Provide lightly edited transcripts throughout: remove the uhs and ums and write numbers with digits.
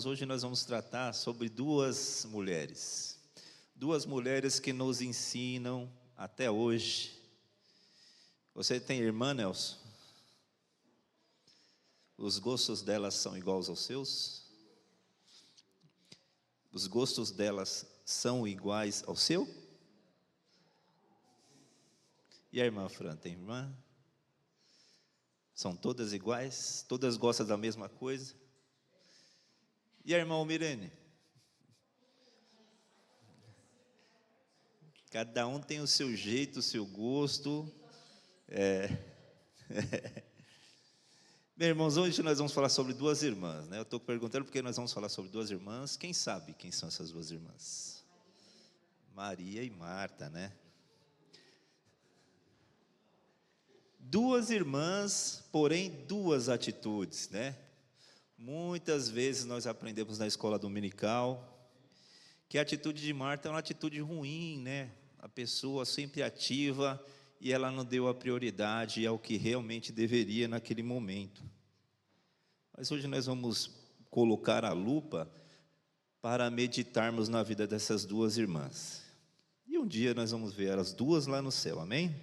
hoje nós vamos tratar sobre duas mulheres. Duas mulheres que nos ensinam até hoje. Você tem irmã, Nelson? Os gostos delas são iguais aos seus? Os gostos delas são iguais ao seu? E a irmã Fran, tem irmã? São todas iguais? Todas gostam da mesma coisa? E a irmã Mirene? Cada um tem o seu jeito, o seu gosto. Meus irmãos, hoje nós vamos falar sobre duas irmãs, né? Eu estou perguntando porque nós vamos falar sobre duas irmãs. Quem sabe quem são essas duas irmãs? Maria e Marta, né? Duas irmãs, porém duas atitudes, né? Muitas vezes nós aprendemos na escola dominical que a atitude de Marta é uma atitude ruim, né? A pessoa sempre ativa e ela não deu a prioridade ao que realmente deveria naquele momento. Mas hoje nós vamos colocar a lupa para meditarmos na vida dessas duas irmãs. E um dia nós vamos ver as duas lá no céu, amém?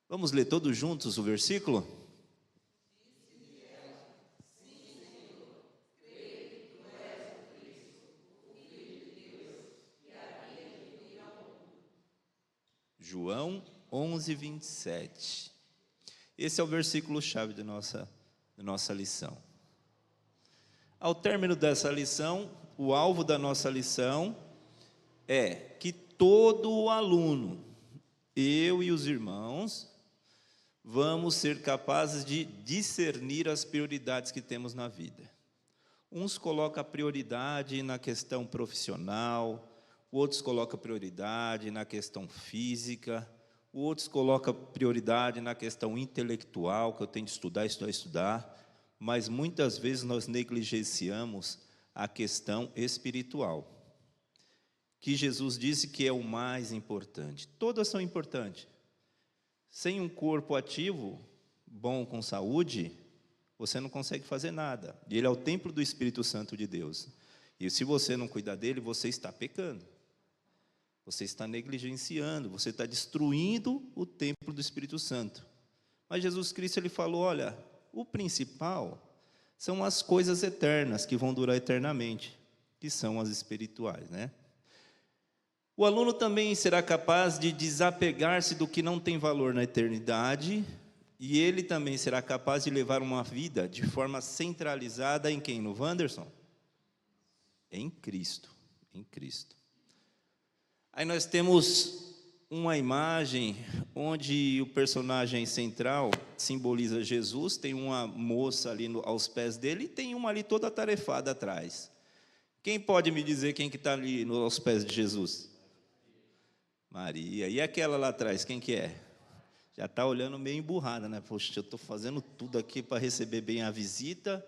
Vamos ler todos juntos o versículo? João 11, 27. Esse é o versículo-chave da nossa lição. Ao término dessa lição, o alvo da nossa lição é que todo aluno, eu e os irmãos, vamos ser capazes de discernir as prioridades que temos na vida. Uns colocam a prioridade na questão profissional, outros colocam prioridade na questão física, outros colocam prioridade na questão intelectual, que eu tenho de estudar, mas muitas vezes nós negligenciamos a questão espiritual, que Jesus disse que é o mais importante. Todas são importantes. Sem um corpo ativo, bom, com saúde, você não consegue fazer nada. E ele é o templo do Espírito Santo de Deus. E se você não cuidar dele, você está pecando. Você está negligenciando, você está destruindo o templo do Espírito Santo. Mas Jesus Cristo, ele falou, olha, o principal são as coisas eternas, que vão durar eternamente, que são as espirituais, né? O aluno também será capaz de desapegar-se do que não tem valor na eternidade, e ele também será capaz de levar uma vida de forma centralizada em quem? No Wanderson? Em Cristo, em Cristo. Aí nós temos uma imagem onde o personagem central simboliza Jesus, tem uma moça ali aos pés dele e tem uma ali toda atarefada atrás. Quem pode me dizer quem que está ali aos pés de Jesus? Maria. E aquela lá atrás, quem que é? Já está olhando meio emburrada, né? Poxa, eu estou fazendo tudo aqui para receber bem a visita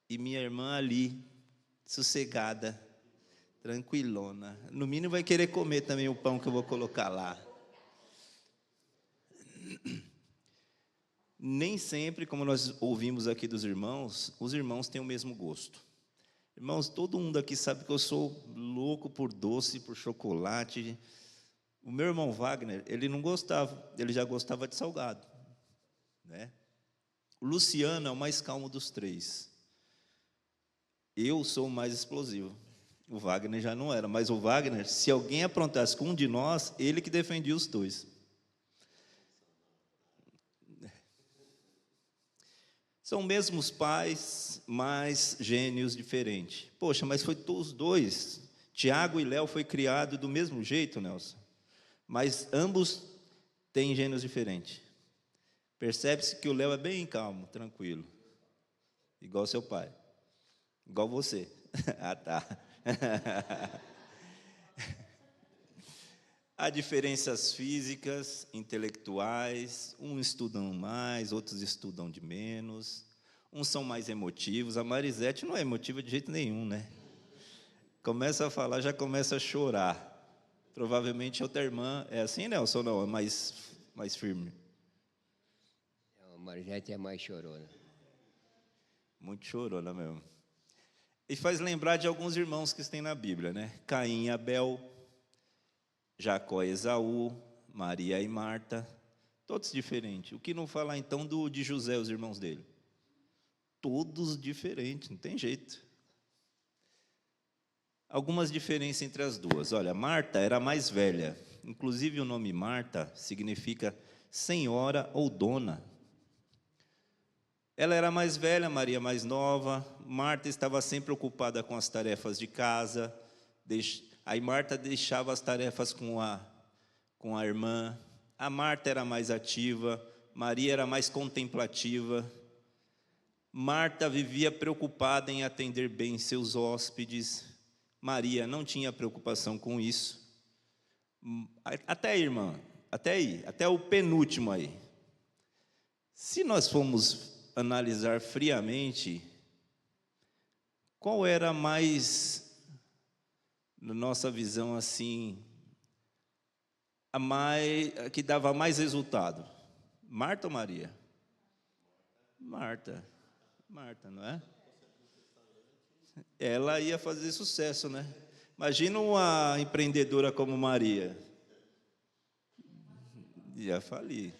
e minha irmã ali, sossegada, tranquilona. No mínimo vai querer comer também o pão que eu vou colocar lá. Nem sempre, como nós ouvimos aqui dos irmãos, os irmãos têm o mesmo gosto. Irmãos, todo mundo aqui sabe que eu sou louco por doce, por chocolate. O meu irmão Wagner, ele não gostava, ele já gostava de salgado, né? O Luciano é o mais calmo dos três. Eu sou o mais explosivo. O Wagner já não era, mas o Wagner, se alguém aprontasse com um de nós, ele que defendia os dois. São mesmos pais, mas gênios diferentes. Poxa, mas foi os dois. Tiago e Léo foi criado do mesmo jeito, Nelson. Mas ambos têm gênios diferentes. Percebe-se que o Léo é bem calmo, tranquilo. Igual seu pai. Igual você. Ah, tá. Há diferenças físicas, intelectuais, uns estudam mais, outros estudam de menos, uns são mais emotivos. A Marisete não é emotiva de jeito nenhum, né? Começa a falar, já começa a chorar. Provavelmente outra irmã é assim, Nelson, ou não? É mais firme? A Marisete é mais chorona. Muito chorona mesmo. E faz lembrar de alguns irmãos que tem na Bíblia, né? Caim e Abel, Jacó e Esaú, Maria e Marta, todos diferentes. O que não falar então de José, os irmãos dele? Todos diferentes, não tem jeito. Algumas diferenças entre as duas. Olha, Marta era a mais velha. Inclusive o nome Marta significa senhora ou dona. Ela era mais velha, Maria mais nova. Marta estava sempre ocupada com as tarefas de casa. Aí Marta deixava as tarefas com a irmã. A Marta era mais ativa, Maria era mais contemplativa. Marta vivia preocupada em atender bem seus hóspedes. Maria não tinha preocupação com isso. Até aí, irmã, até aí, até o penúltimo aí. Se nós formos analisar friamente, qual era mais, na nossa visão assim, a que dava mais resultado? Marta ou Maria? Marta, não é? Ela ia fazer sucesso, né? Imagina uma empreendedora como Maria. Ia falir.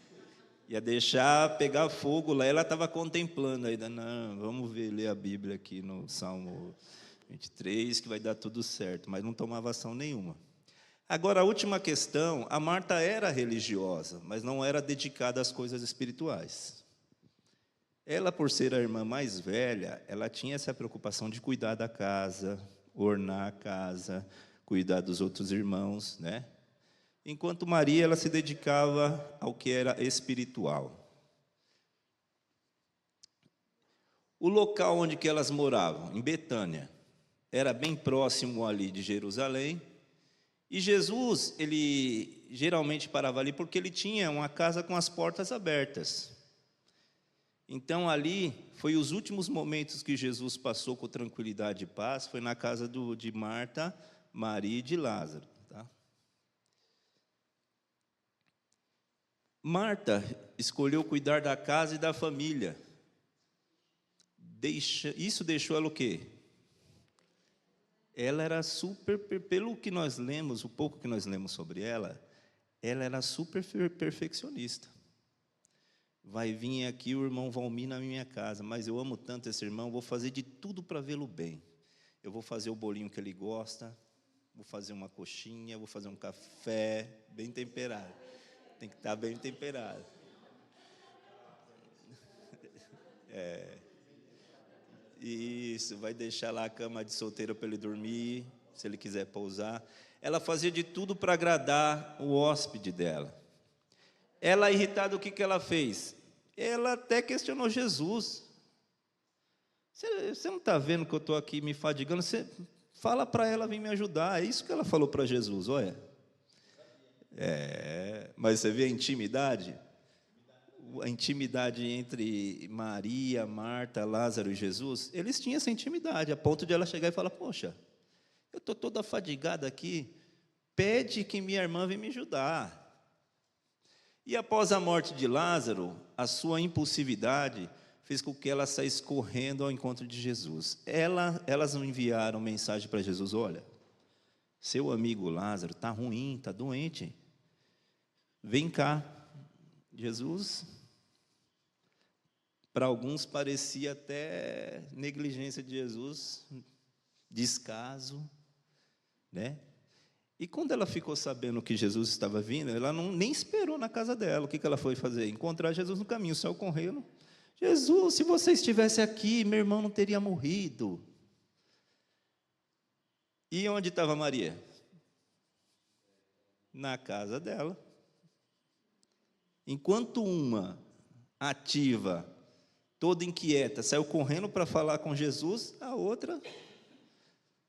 Ia deixar pegar fogo lá. Ela estava contemplando ainda. Não, vamos ler a Bíblia aqui no Salmo 23, que vai dar tudo certo. Mas não tomava ação nenhuma. Agora, a última questão. A Marta era religiosa, mas não era dedicada às coisas espirituais. Ela, por ser a irmã mais velha, ela tinha essa preocupação de cuidar da casa, ornar a casa, cuidar dos outros irmãos, né? Enquanto Maria, ela se dedicava ao que era espiritual. O local onde que elas moravam, em Betânia, era bem próximo ali de Jerusalém. E Jesus, ele geralmente parava ali porque ele tinha uma casa com as portas abertas. Então, ali, foi os últimos momentos que Jesus passou com tranquilidade e paz, foi na casa de Marta, Maria e de Lázaro. Tá? Marta escolheu cuidar da casa e da família. Isso deixou ela o quê? Ela era super, pelo que nós lemos, o pouco que nós lemos sobre ela era super perfeccionista. Vai vir aqui o irmão Valmir na minha casa, mas eu amo tanto esse irmão, vou fazer de tudo para vê-lo bem. Eu vou fazer o bolinho que ele gosta, vou fazer uma coxinha, vou fazer um café bem temperado. Tem que estar bem temperado. Isso, vai deixar lá a cama de solteiro para ele dormir, se ele quiser pousar. Ela fazia de tudo para agradar o hóspede dela. Ela, irritada, o que ela fez? Ela até questionou Jesus. Você não está vendo que eu estou aqui me fadigando? Você fala para ela vir me ajudar. É isso que ela falou para Jesus, olha. Mas você vê a intimidade? A intimidade entre Maria, Marta, Lázaro e Jesus, eles tinham essa intimidade, a ponto de ela chegar e falar, poxa, eu estou toda afadigada aqui, pede que minha irmã venha me ajudar. E após a morte de Lázaro, a sua impulsividade fez com que ela saísse correndo ao encontro de Jesus. Elas enviaram mensagem para Jesus, olha, seu amigo Lázaro está ruim, está doente, vem cá. Jesus, para alguns parecia até negligência de Jesus, descaso, né? E quando ela ficou sabendo que Jesus estava vindo, ela nem esperou na casa dela. O que ela foi fazer? Encontrar Jesus no caminho, saiu correndo. Jesus, se você estivesse aqui, meu irmão não teria morrido. E onde estava Maria? Na casa dela. Enquanto uma ativa, toda inquieta, saiu correndo para falar com Jesus, a outra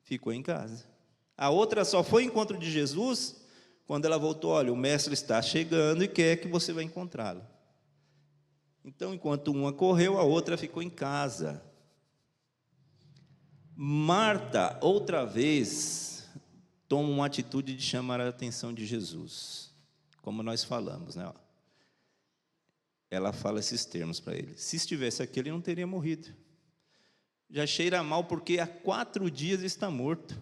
ficou em casa. A outra só foi ao encontro de Jesus quando ela voltou, olha, o mestre está chegando e quer que você vá encontrá-lo. Então, enquanto uma correu, a outra ficou em casa. Marta, outra vez, toma uma atitude de chamar a atenção de Jesus, como nós falamos, né? Ela fala esses termos para ele. Se estivesse aqui, ele não teria morrido. já cheira mal porque há 4 dias está morto.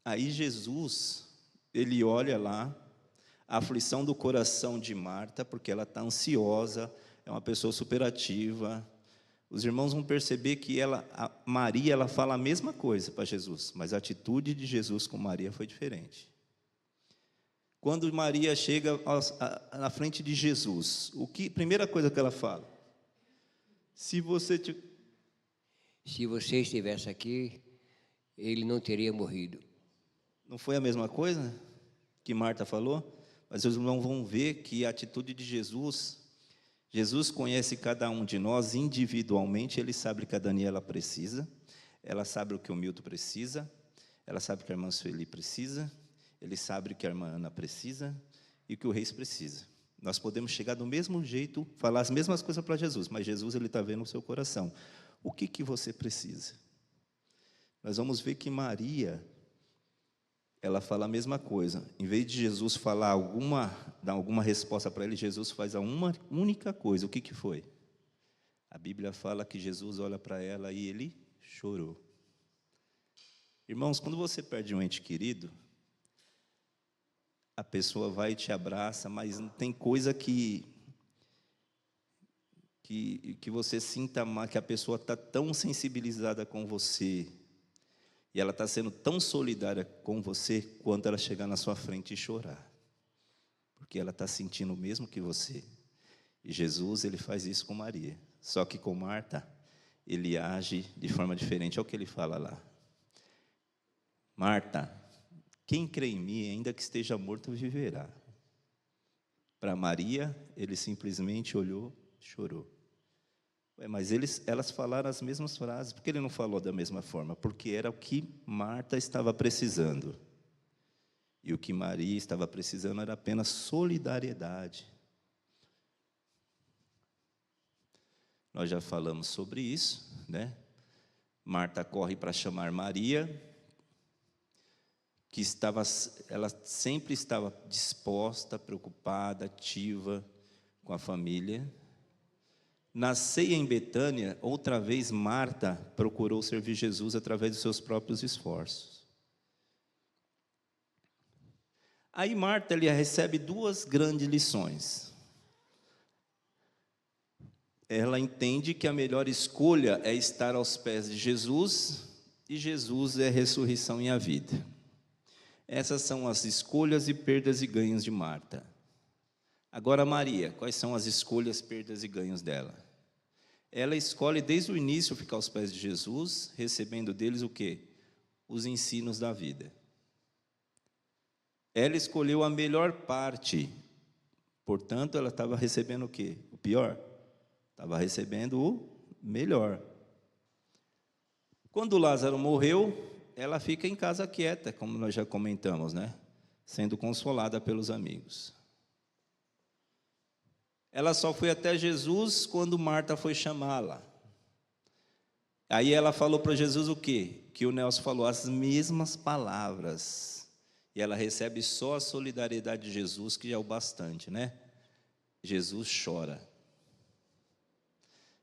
Aí Jesus, ele olha lá, a aflição do coração de Marta, porque ela está ansiosa, é uma pessoa superativa. Os irmãos vão perceber que Maria, ela fala a mesma coisa para Jesus, mas a atitude de Jesus com Maria foi diferente. Quando Maria chega na frente de Jesus, primeira coisa que ela fala? Se você estivesse aqui, ele não teria morrido. Não foi a mesma coisa que Marta falou? Mas os irmãos vão ver que a atitude de Jesus conhece cada um de nós individualmente, ele sabe o que a Daniela precisa, ela sabe o que o Milton precisa, ela sabe o que a irmã Sueli precisa, ele sabe o que a irmã Ana precisa e o que o Reis precisa. Nós podemos chegar do mesmo jeito, falar as mesmas coisas para Jesus, mas Jesus, ele está vendo o seu coração. O que você precisa? Nós vamos ver que Maria, ela fala a mesma coisa. Em vez de Jesus dar alguma resposta para ele, Jesus faz uma única coisa. O que foi? A Bíblia fala que Jesus olha para ela e ele chorou. Irmãos, quando você perde um ente querido, a pessoa vai e te abraça, mas não tem coisa que você sinta mais, que a pessoa está tão sensibilizada com você, e ela está sendo tão solidária com você, quanto ela chegar na sua frente e chorar. Porque ela está sentindo o mesmo que você. E Jesus, ele faz isso com Maria. Só que com Marta, ele age de forma diferente. Olha o que ele fala lá. Marta, quem crê em mim, ainda que esteja morto, viverá. Para Maria, ele simplesmente olhou, chorou. Mas elas falaram as mesmas frases. Por que ele não falou da mesma forma? Porque era o que Marta estava precisando. E o que Maria estava precisando era apenas solidariedade. Nós já falamos sobre isso, né? Marta corre para chamar Maria, ela sempre estava disposta, preocupada, ativa com a família. Na ceia em Betânia, outra vez Marta procurou servir Jesus através dos seus próprios esforços. Aí Marta recebe 2 grandes lições. Ela entende que a melhor escolha é estar aos pés de Jesus, e Jesus é a ressurreição e a vida. Essas são as escolhas e perdas e ganhos de Marta. Agora Maria, quais são as escolhas, perdas e ganhos dela? Ela escolhe desde o início ficar aos pés de Jesus, recebendo deles o quê? Os ensinos da vida. Ela escolheu a melhor parte, portanto, ela estava recebendo o quê? O pior? Estava recebendo o melhor. Quando Lázaro morreu, ela fica em casa quieta, como nós já comentamos, né? Sendo consolada pelos amigos. Ela só foi até Jesus quando Marta foi chamá-la. Aí ela falou para Jesus o quê? Que o Nelson falou, as mesmas palavras. E ela recebe só a solidariedade de Jesus, que já é o bastante, né? Jesus chora.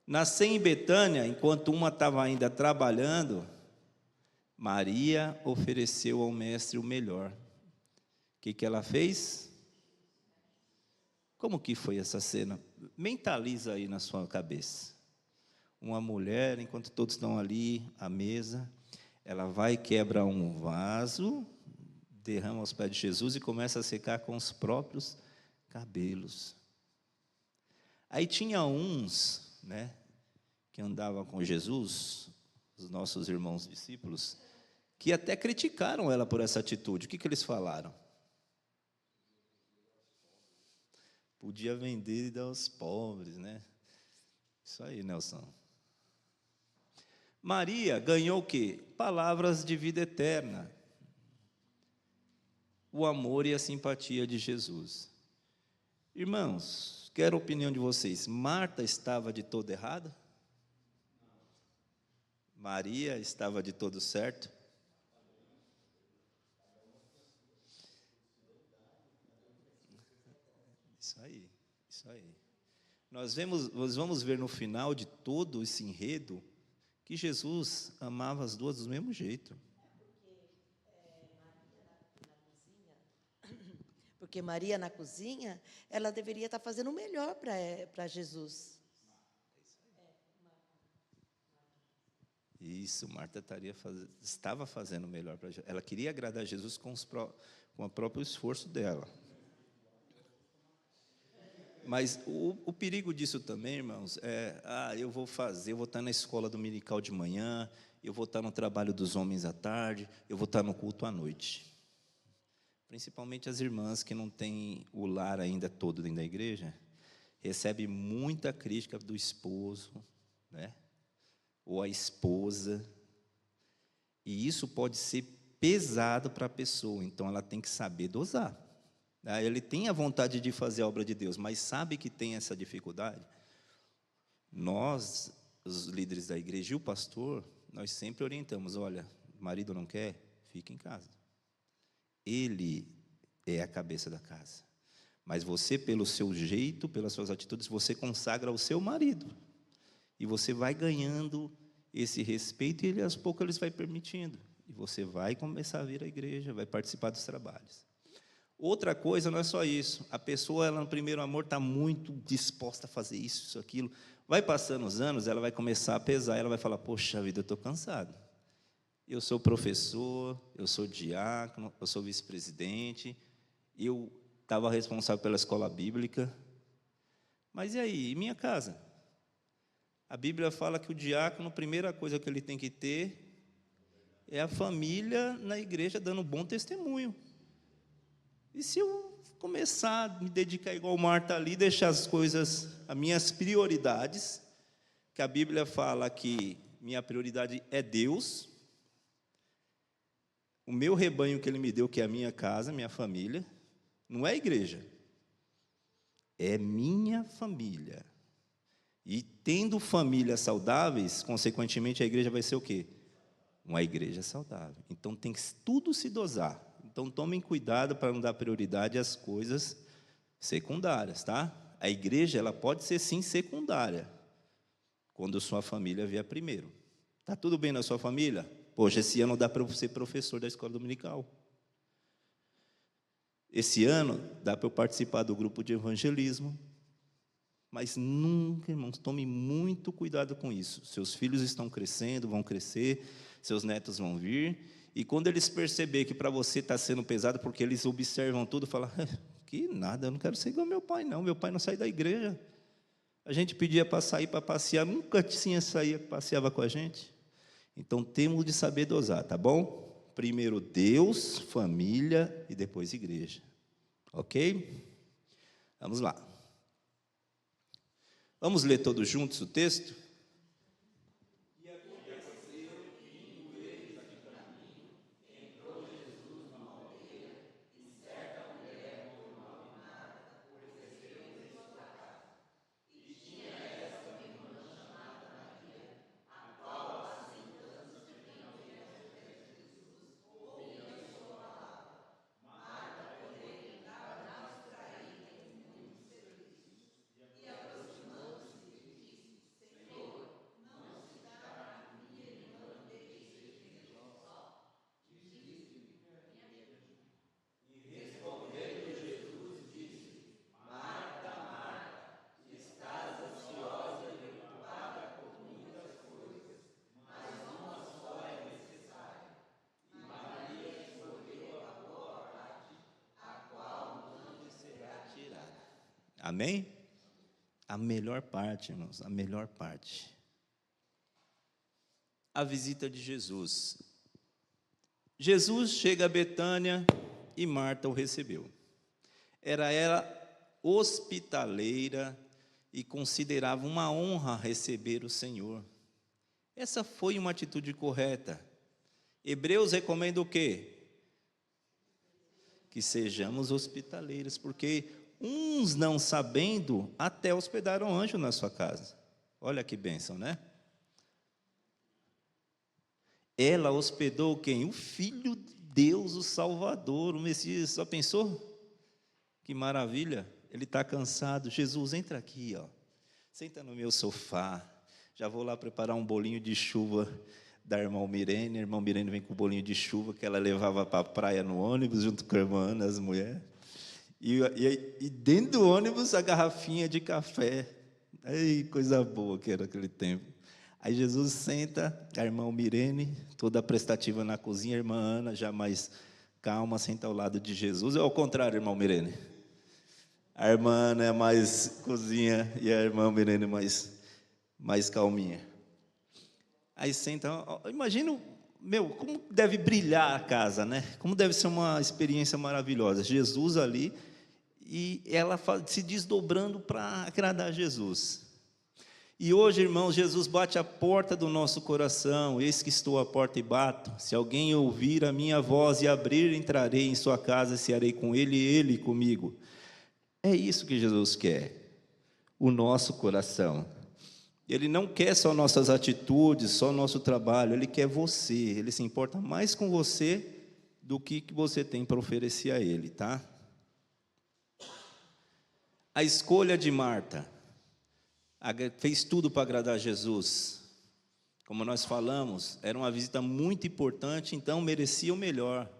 Na ceia em Betânia, enquanto uma estava ainda trabalhando, Maria ofereceu ao mestre o melhor. O que ela fez? Como que foi essa cena? Mentaliza aí na sua cabeça. Uma mulher, enquanto todos estão ali à mesa, ela vai e quebra um vaso, derrama aos pés de Jesus e começa a secar com os próprios cabelos. Aí tinha uns, né, que andavam com Jesus, os nossos irmãos discípulos, que até criticaram ela por essa atitude. O que eles falaram? Podia vender e dar aos pobres, né? Isso aí, Nelson. Maria ganhou o quê? Palavras de vida eterna. O amor e a simpatia de Jesus. Irmãos, quero a opinião de vocês. Marta estava de todo errada? Maria estava de todo certo? Isso aí. Nós vamos ver no final de todo esse enredo que Jesus amava as duas do mesmo jeito. Porque Maria na cozinha, ela deveria estar fazendo o melhor para Jesus. Isso, Marta estava fazendo o melhor para Jesus. Ela queria agradar Jesus com o próprio esforço dela. Mas o perigo disso também, irmãos, eu vou estar na escola dominical de manhã, eu vou estar no trabalho dos homens à tarde, eu vou estar no culto à noite. Principalmente as irmãs que não têm o lar ainda todo dentro da igreja, recebem muita crítica do esposo, né? Ou a esposa, e isso pode ser pesado para a pessoa, então ela tem que saber dosar. Ele tem a vontade de fazer a obra de Deus, mas sabe que tem essa dificuldade? Nós, os líderes da igreja e o pastor, nós sempre orientamos, olha, o marido não quer, fica em casa. Ele é a cabeça da casa. Mas você, pelo seu jeito, pelas suas atitudes, você consagra o seu marido. E você vai ganhando esse respeito, e ele, aos poucos, ele vai permitindo. E você vai começar a vir à igreja, vai participar dos trabalhos. Outra coisa, não é só isso. A pessoa, ela no primeiro amor, está muito disposta a fazer isso, aquilo. Vai passando os anos, ela vai começar a pesar, ela vai falar, poxa vida, eu estou cansado. Eu sou professor, eu sou diácono, eu sou vice-presidente, eu estava responsável pela escola bíblica. Mas e aí, e minha casa? A Bíblia fala que o diácono, a primeira coisa que ele tem que ter é a família na igreja dando um bom testemunho. E se eu começar a me dedicar igual Marta ali, deixar as coisas, as minhas prioridades, que a Bíblia fala que minha prioridade é Deus, o meu rebanho que Ele me deu, que é a minha casa, minha família, não é a igreja, é minha família. E tendo famílias saudáveis, consequentemente, a igreja vai ser o quê? Uma igreja saudável. Então, tem que tudo se dosar. Então, tomem cuidado para não dar prioridade às coisas secundárias, tá? A igreja, ela pode ser, sim, secundária, quando sua família vier primeiro. Está tudo bem na sua família? Poxa, esse ano dá para você ser professor da escola dominical. Esse ano dá para eu participar do grupo de evangelismo. Mas nunca, irmãos, tome muito cuidado com isso. Seus filhos estão crescendo, vão crescer, seus netos vão vir, e quando eles perceberem que para você está sendo pesado, porque eles observam tudo, falam, que nada, eu não quero ser igual meu pai, não. Meu pai não sai da igreja. A gente pedia para sair, para passear, nunca tinha saído, passeava com a gente. Então, temos de saber dosar, tá bom? Primeiro Deus, família e depois igreja. Ok? Vamos lá. Vamos ler todos juntos o texto? Amém? A melhor parte, irmãos, a melhor parte. A visita de Jesus. Jesus chega a Betânia e Marta o recebeu. Era ela hospitaleira e considerava uma honra receber o Senhor. Essa foi uma atitude correta. Hebreus recomenda o quê? Que sejamos hospitaleiros, porque uns não sabendo, até hospedaram anjo na sua casa. Olha que bênção, né? Ela hospedou quem? O Filho de Deus, o Salvador, o Messias. Só pensou? Que maravilha. Ele está cansado. Jesus, entra aqui, ó. Senta no meu sofá. já vou lá preparar um bolinho de chuva da irmã Mirene. A irmã Mirene vem com o bolinho de chuva que ela levava para a praia no ônibus, junto com a irmã Ana, as mulheres. E dentro do ônibus, a garrafinha de café. Ai, coisa boa que era aquele tempo. Aí Jesus senta, a irmã Mirene, toda prestativa na cozinha, a irmã Ana, já mais calma, senta ao lado de Jesus. É ao contrário, irmã Mirene. A irmã Ana é mais cozinha e a irmã Mirene mais calminha. Aí senta, imagina, como deve brilhar a casa, né? Como deve ser uma experiência maravilhosa. Jesus ali e ela se desdobrando para agradar a Jesus. E hoje, irmãos, Jesus bate a porta do nosso coração. Eis que estou à porta e bato. Se alguém ouvir a minha voz e abrir, entrarei em sua casa, cearei com ele e ele comigo. É isso que Jesus quer, o nosso coração. Ele não quer só nossas atitudes, só nosso trabalho, Ele quer você. Ele se importa mais com você do que você tem para oferecer a Ele, tá? A escolha de Marta fez tudo para agradar a Jesus. Como nós falamos, era uma visita muito importante, então merecia o melhor.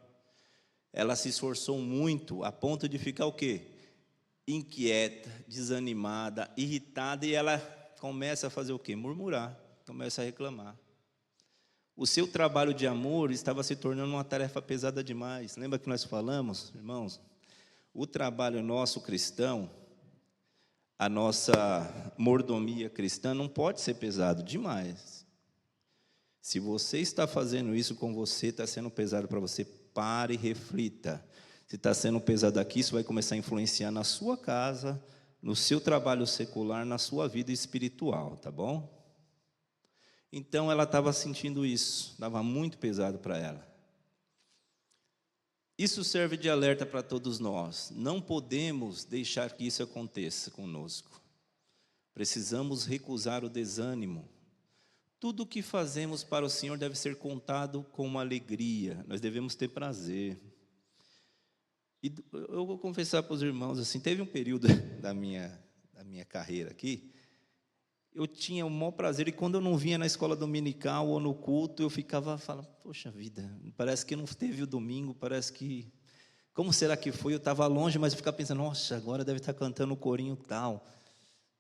Ela se esforçou muito, a ponto de ficar o quê? Inquieta, desanimada, irritada, e ela começa a fazer o quê? Murmurar, começa a reclamar. O seu trabalho de amor estava se tornando uma tarefa pesada demais. Lembra que nós falamos, irmãos? O trabalho nosso cristão, a nossa mordomia cristã não pode ser pesado demais. Se você está fazendo isso com você, está sendo pesado para você, pare e reflita. Se está sendo pesado aqui, isso vai começar a influenciar na sua casa, no seu trabalho secular, na sua vida espiritual, tá bom? Então, ela estava sentindo isso, estava muito pesado para ela. Isso serve de alerta para todos nós. Não podemos deixar que isso aconteça conosco. Precisamos recusar o desânimo. Tudo o que fazemos para o Senhor deve ser contado com uma alegria. Nós devemos ter prazer. E eu vou confessar para os irmãos, assim, teve um período da minha carreira aqui, eu tinha o maior prazer, e quando eu não vinha na escola dominical ou no culto, eu ficava falando, poxa vida, parece que não teve o domingo, parece que, como será que foi? Eu estava longe, mas eu ficava pensando, nossa, agora deve estar cantando o corinho tal,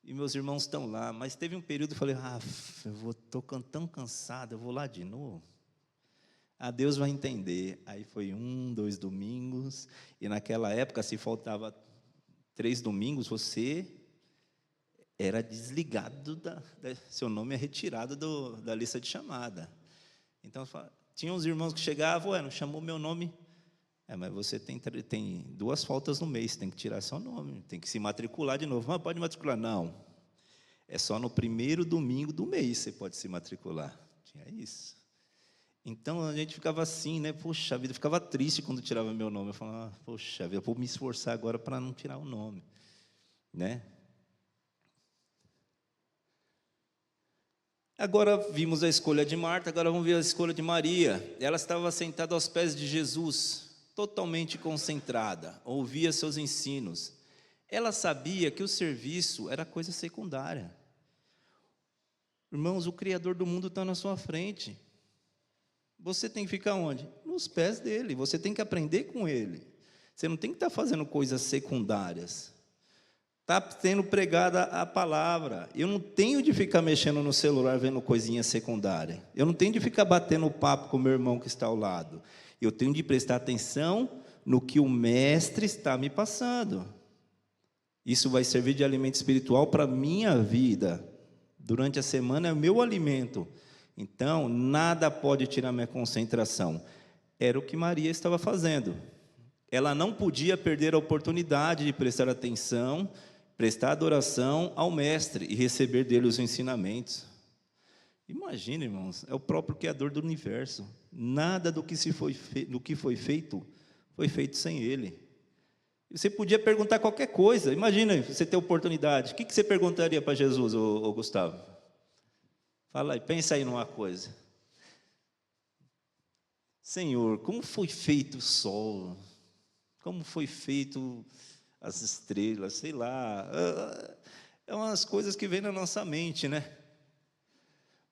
e meus irmãos estão lá, mas teve um período que eu falei, eu estou tão cansado, eu vou lá de novo. Deus vai entender. Aí foi 1, 2 domingos, e naquela época, se faltava 3 domingos, você era desligado, seu nome é retirado da lista de chamada. Então, tinha uns irmãos que chegavam, não chamou meu nome, mas você tem 2 faltas no mês, tem que tirar seu nome, tem que se matricular de novo. Mas pode matricular? Não, é só no primeiro domingo do mês você pode se matricular. Tinha isso. Então, a gente ficava assim, né? Poxa vida, eu ficava triste quando tirava meu nome. Eu falava, poxa vida, eu vou me esforçar agora para não tirar o nome, né? Agora vimos a escolha de Marta, agora vamos ver a escolha de Maria. Ela estava sentada aos pés de Jesus, totalmente concentrada, ouvia seus ensinos. Ela sabia que o serviço era coisa secundária. Irmãos, o Criador do mundo está na sua frente. Você tem que ficar onde? Nos pés dele. Você tem que aprender com ele. Você não tem que estar fazendo coisas secundárias. Está sendo pregada a palavra. Eu não tenho de ficar mexendo no celular, vendo coisinha secundária. Eu não tenho de ficar batendo papo com o meu irmão que está ao lado. Eu tenho de prestar atenção no que o mestre está me passando. Isso vai servir de alimento espiritual para a minha vida. Durante a semana é o meu alimento. Então, nada pode tirar minha concentração. Era o que Maria estava fazendo. Ela não podia perder a oportunidade de prestar atenção, prestar adoração ao Mestre e receber dele os ensinamentos. Imagina, irmãos, é o próprio Criador do universo. Nada do que foi feito sem ele. Você podia perguntar qualquer coisa. Imagina você ter oportunidade. O que você perguntaria para Jesus, ô Gustavo? Fala aí, pensa aí numa coisa. Senhor, como foi feito o sol? Como foi feito as estrelas? Sei lá. É umas coisas que vêm na nossa mente, né?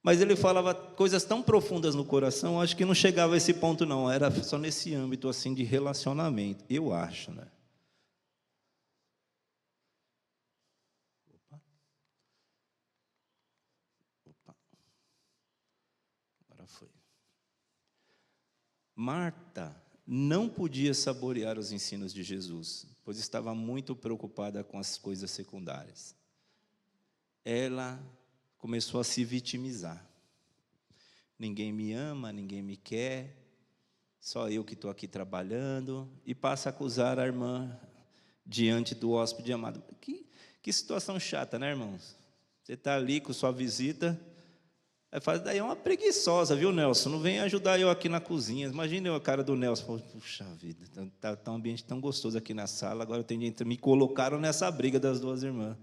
Mas ele falava coisas tão profundas no coração, acho que não chegava a esse ponto, não. Era só nesse âmbito assim de relacionamento, eu acho, né? Opa. Agora foi. Marta não podia saborear os ensinos de Jesus, pois estava muito preocupada com as coisas secundárias. Ela começou a se vitimizar. Ninguém me ama, ninguém me quer, só eu que estou aqui trabalhando, e passa a acusar a irmã diante do hóspede amado. Que situação chata, né, irmãos? Você está ali com sua visita, aí fala, daí é uma preguiçosa, viu, Nelson? Não vem ajudar eu aqui na cozinha. Imagina a cara do Nelson, puxa vida, está um ambiente tão gostoso aqui na sala, agora eu tenho de... Me colocaram nessa briga das duas irmãs.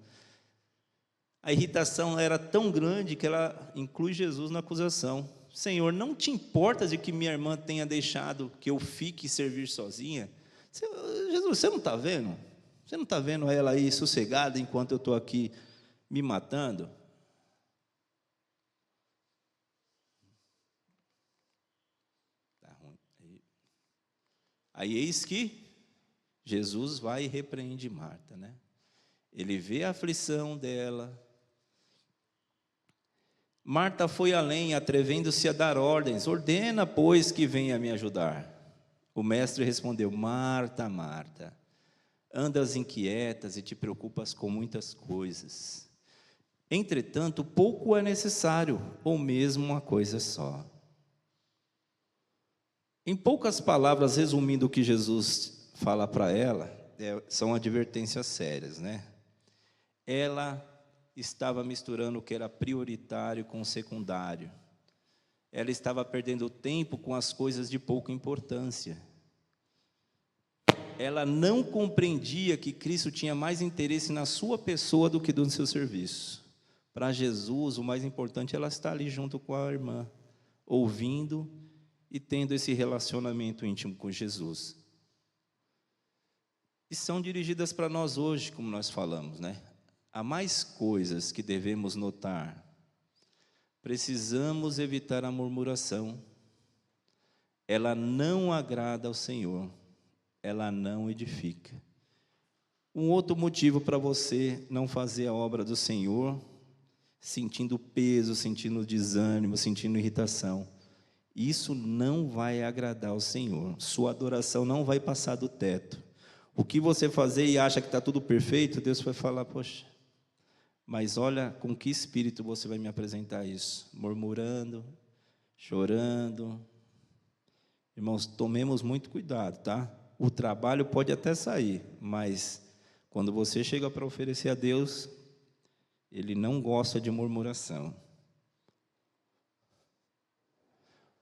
A irritação era tão grande que ela inclui Jesus na acusação. Senhor, não te importas de que minha irmã tenha deixado que eu fique servir sozinha? Jesus, você não está vendo? Você não está vendo ela aí sossegada enquanto eu estou aqui me matando? Tá ruim. Aí eis que Jesus vai e repreende Marta, né? Ele vê a aflição dela. Marta foi além, atrevendo-se a dar ordens. Ordena, pois, que venha me ajudar. O mestre respondeu, Marta, Marta, andas inquietas e te preocupas com muitas coisas. Entretanto, pouco é necessário, ou mesmo uma coisa só. Em poucas palavras, resumindo o que Jesus fala para ela, são advertências sérias, né? Ela estava misturando o que era prioritário com o secundário. Ela estava perdendo tempo com as coisas de pouca importância. Ela não compreendia que Cristo tinha mais interesse na sua pessoa do que no seu serviço. Para Jesus, o mais importante é ela estar ali junto com a irmã, ouvindo e tendo esse relacionamento íntimo com Jesus. E são dirigidas para nós hoje, como nós falamos, né? Há mais coisas que devemos notar. Precisamos evitar a murmuração. Ela não agrada ao Senhor. Ela não edifica. Um outro motivo para você não fazer a obra do Senhor, sentindo peso, sentindo desânimo, sentindo irritação. Isso não vai agradar ao Senhor. Sua adoração não vai passar do teto. O que você fazer e acha que está tudo perfeito, Deus vai falar, poxa, mas olha com que espírito você vai me apresentar isso, murmurando, chorando. Irmãos, tomemos muito cuidado, tá? O trabalho pode até sair, mas quando você chega para oferecer a Deus, Ele não gosta de murmuração.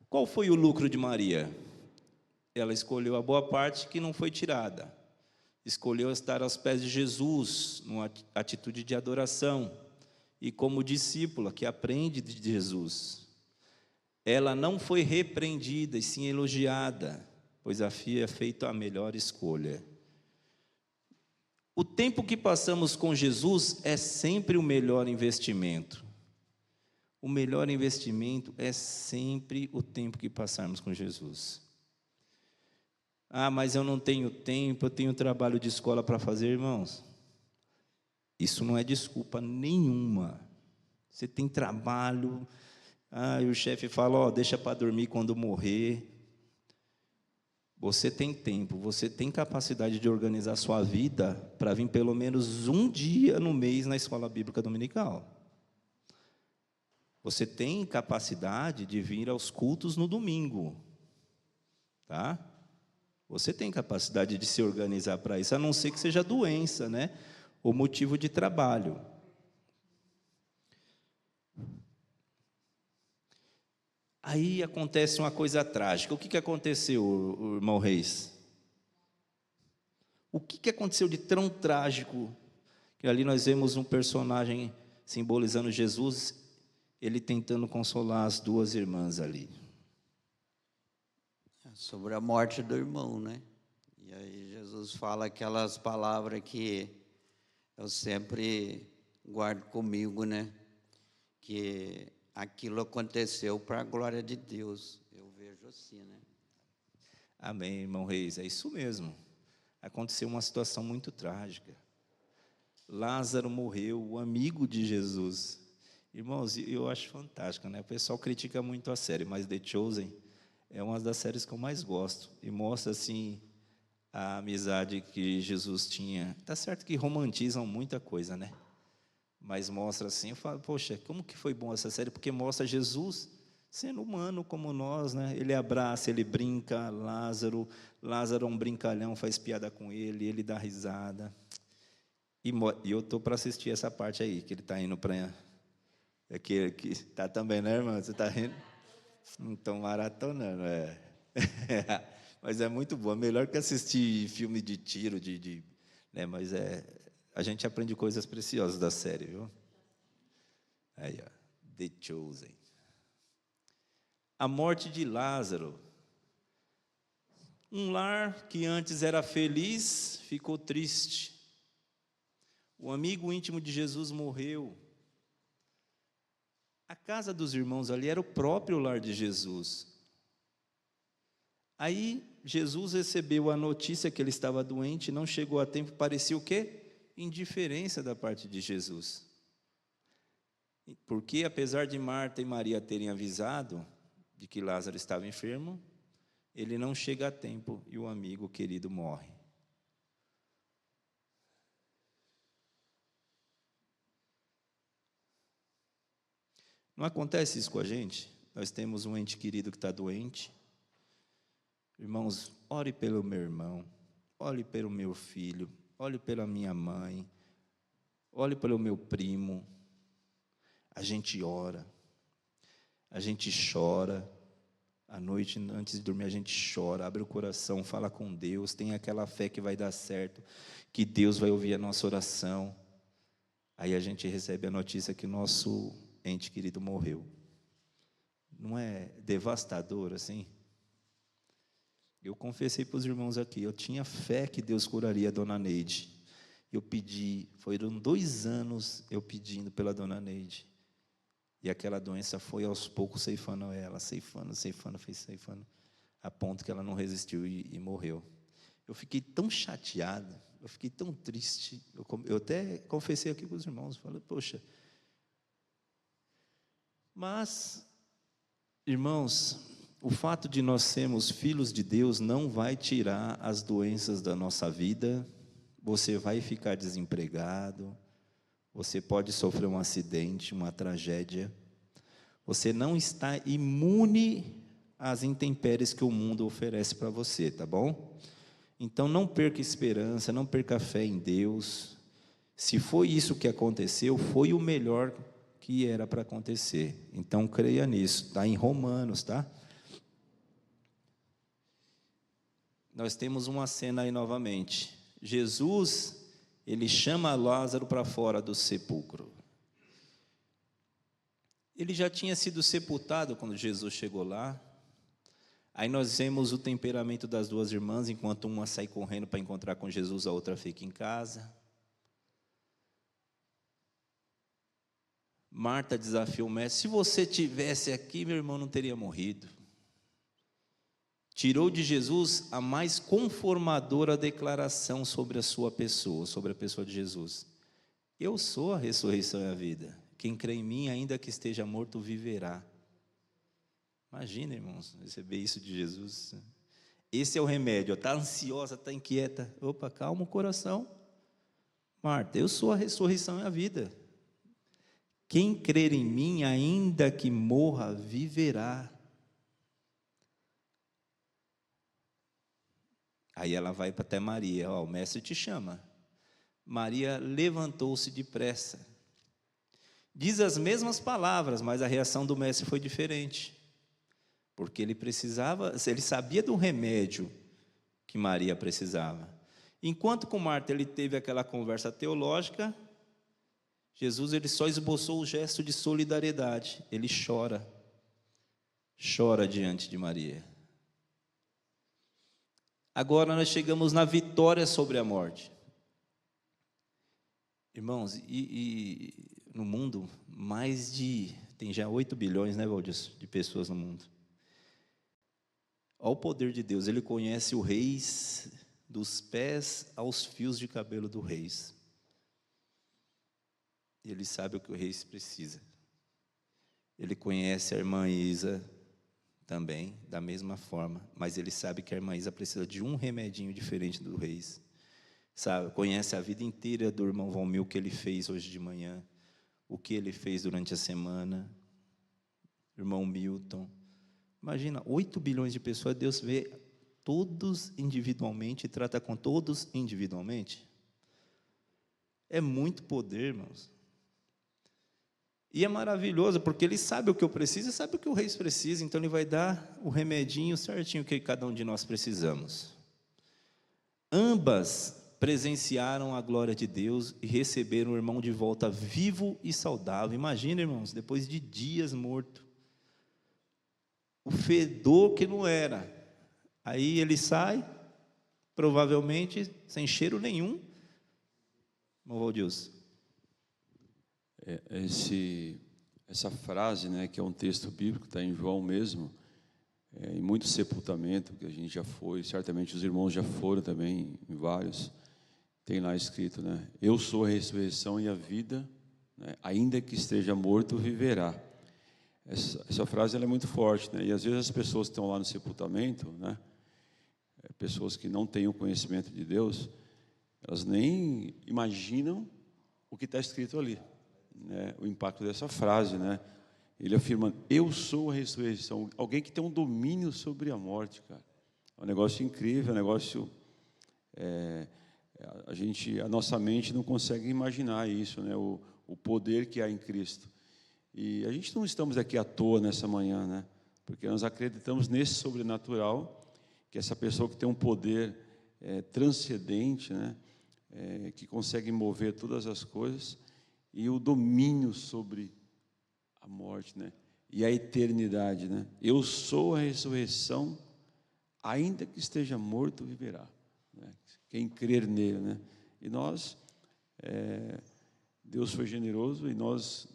Qual foi o lucro de Maria? Ela escolheu a boa parte que não foi tirada. Escolheu estar aos pés de Jesus, numa atitude de adoração, e como discípula que aprende de Jesus. Ela não foi repreendida, e sim elogiada, pois havia feito a melhor escolha. O tempo que passamos com Jesus é sempre o melhor investimento. O melhor investimento é sempre o tempo que passarmos com Jesus. Ah, mas eu não tenho tempo, eu tenho trabalho de escola para fazer, irmãos. Isso não é desculpa nenhuma. Você tem trabalho, e o chefe fala, ó, deixa para dormir quando morrer. Você tem tempo, você tem capacidade de organizar sua vida para vir pelo menos um dia no mês na escola bíblica dominical. Você tem capacidade de vir aos cultos no domingo, tá? Você tem capacidade de se organizar para isso, a não ser que seja doença, né? Ou motivo de trabalho. Aí acontece uma coisa trágica. O que aconteceu, irmão Reis? O que aconteceu de tão trágico? Que ali nós vemos um personagem simbolizando Jesus, ele tentando consolar as duas irmãs ali. Sobre a morte do irmão, né? E aí Jesus fala aquelas palavras que eu sempre guardo comigo, né? Que aquilo aconteceu para a glória de Deus. Eu vejo assim, né? Amém, irmão Reis, é isso mesmo. Aconteceu uma situação muito trágica. Lázaro morreu, o amigo de Jesus. Irmãos, eu acho fantástico, né? O pessoal critica muito a série, mas The Chosen é uma das séries que eu mais gosto. E mostra, assim, a amizade que Jesus tinha. Tá certo que romantizam muita coisa, né? Mas mostra assim, eu falo, poxa, como que foi bom essa série? Porque mostra Jesus sendo humano como nós, né? Ele abraça, ele brinca, Lázaro é um brincalhão, faz piada com ele dá risada. E eu estou para assistir essa parte aí, que ele está indo para... que está também, né, irmã? Você está rindo? Então, maratonando, é. Mas é muito bom, é melhor que assistir filme de tiro, né? Mas a gente aprende coisas preciosas da série, viu? Aí, ó, The Chosen. A morte de Lázaro. Um lar que antes era feliz, ficou triste. O amigo íntimo de Jesus morreu. A casa dos irmãos ali era o próprio lar de Jesus. Aí Jesus recebeu a notícia que ele estava doente, não chegou a tempo, parecia o quê? Indiferença da parte de Jesus. Porque apesar de Marta e Maria terem avisado de que Lázaro estava enfermo, ele não chega a tempo e o amigo querido morre. Não acontece isso com a gente? Nós temos um ente querido que está doente. Irmãos, ore pelo meu irmão, ore pelo meu filho, ore pela minha mãe, ore pelo meu primo. A gente ora, a gente chora. À noite, antes de dormir, a gente chora, abre o coração, fala com Deus, tem aquela fé que vai dar certo, que Deus vai ouvir a nossa oração. Aí a gente recebe a notícia que nosso ente querido morreu. Não é devastador assim? Eu confessei para os irmãos aqui, eu tinha fé que Deus curaria a dona Neide. Eu pedi, foram 2 anos eu pedindo pela dona Neide. E aquela doença foi aos poucos ceifando ela, ceifando, a ponto que ela não resistiu e morreu. Eu fiquei tão chateado, eu fiquei tão triste. Eu até confessei aqui para os irmãos, falei, poxa. Mas, irmãos, o fato de nós sermos filhos de Deus não vai tirar as doenças da nossa vida. Você vai ficar desempregado, você pode sofrer um acidente, uma tragédia. Você não está imune às intempéries que o mundo oferece para você, tá bom? Então não perca esperança, não perca fé em Deus. Se foi isso que aconteceu, foi o melhor que era para acontecer. Então creia nisso, está em Romanos, tá? Nós temos uma cena aí novamente. Jesus, ele chama Lázaro para fora do sepulcro. Ele já tinha sido sepultado quando Jesus chegou lá. Aí nós vemos o temperamento das 2 irmãs, enquanto uma sai correndo para encontrar com Jesus, a outra fica em casa. Marta desafiou o mestre, se você tivesse aqui, meu irmão não teria morrido. Tirou de Jesus a mais conformadora declaração sobre a sua pessoa, sobre a pessoa de Jesus. Eu sou a ressurreição e a vida. Quem crê em mim, ainda que esteja morto, viverá. Imagina, irmãos, receber isso de Jesus. Esse é o remédio. Está ansiosa, está inquieta. Opa, calma o coração. Marta, eu sou a ressurreição e a vida. Quem crer em mim, ainda que morra, viverá. Aí ela vai até Maria, ó, o mestre te chama. Maria levantou-se depressa. Diz as mesmas palavras, mas a reação do mestre foi diferente. Porque ele sabia do remédio que Maria precisava. Enquanto com Marta ele teve aquela conversa teológica, Jesus ele só esboçou o gesto de solidariedade. Ele chora diante de Maria. Agora nós chegamos na vitória sobre a morte. Irmãos, e no mundo, tem já 8 bilhões, né, Valdir, de pessoas no mundo. Olha o poder de Deus, ele conhece o reis dos pés aos fios de cabelo do reis. E ele sabe o que o rei precisa. Ele conhece a irmã Isa também, da mesma forma, mas ele sabe que a irmã Isa precisa de um remedinho diferente do reis. Sabe, conhece a vida inteira do irmão Valmir, o que ele fez hoje de manhã, o que ele fez durante a semana, irmão Milton. Imagina, 8 bilhões de pessoas, Deus vê todos individualmente e trata com todos individualmente. É muito poder, irmãos. E é maravilhoso, porque ele sabe o que eu preciso e sabe o que o rei precisa, então ele vai dar o remedinho certinho que cada um de nós precisamos. Ambas presenciaram a glória de Deus e receberam o irmão de volta vivo e saudável. Imagina, irmãos, depois de dias morto. O fedor que não era. Aí ele sai, provavelmente sem cheiro nenhum. Irmão Valdilson. Essa frase, né, que é um texto bíblico, está em João mesmo, em muito sepultamento que a gente já foi, certamente os irmãos já foram também em vários, tem lá escrito, né, eu sou a ressurreição e a vida, né, ainda que esteja morto, viverá. Essa frase ela é muito forte, né, e às vezes as pessoas que estão lá no sepultamento, né, pessoas que não têm o conhecimento de Deus, elas nem imaginam o que está escrito ali. Né, o impacto dessa frase, né? Ele afirma, eu sou a ressurreição. Alguém que tem um domínio sobre a morte, cara. É um negócio incrível, é um negócio... a nossa mente não consegue imaginar isso, né? O poder que há em Cristo. E a gente não estamos aqui à toa nessa manhã, né? Porque nós acreditamos nesse sobrenatural, que essa pessoa que tem um poder transcendente, né? Que consegue mover todas as coisas, e o domínio sobre a morte, né? E a eternidade, né? Eu sou a ressurreição, ainda que esteja morto, viverá. Né? Quem crer nele, né? E nós, Deus foi generoso, e nós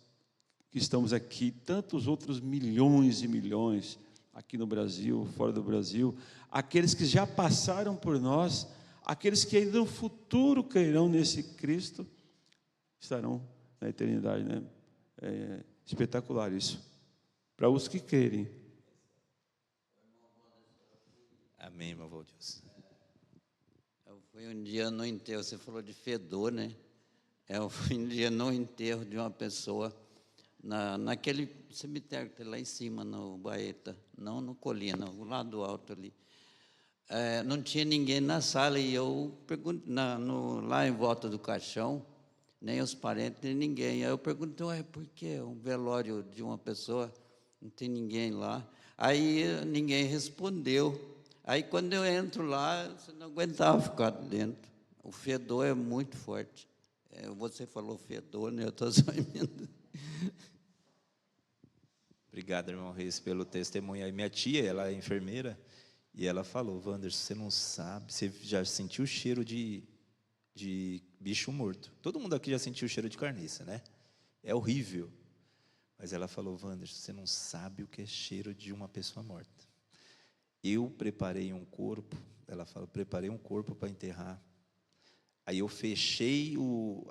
que estamos aqui, tantos outros milhões e milhões, aqui no Brasil, fora do Brasil, aqueles que já passaram por nós, aqueles que ainda no futuro crerão nesse Cristo, estarão na eternidade, né? É espetacular isso. Para os que crerem. Amém, irmão Valdilson. Eu fui um dia no enterro, você falou de fedor, né? Eu fui um dia no enterro de uma pessoa, naquele cemitério que tem lá em cima, no Baeta, não no Colina, no lado alto ali. Não tinha ninguém na sala, e eu pergunto, lá em volta do caixão, nem os parentes, nem ninguém. Aí eu perguntei, por que um velório de uma pessoa, não tem ninguém lá? Aí ninguém respondeu. Aí quando eu entro lá, você não aguentava ficar dentro. O fedor é muito forte. Você falou fedor, né? Eu estou só emendando. Obrigado, irmão Reis, pelo testemunho aí. Minha tia, ela é enfermeira, e ela falou, Wanderson, você não sabe, você já sentiu o cheiro de bicho morto. Todo mundo aqui já sentiu o cheiro de carniça, né? É horrível. Mas ela falou, Wanderson, você não sabe o que é cheiro de uma pessoa morta. Eu preparei um corpo, ela falou, preparei um corpo para enterrar. Aí eu fechei o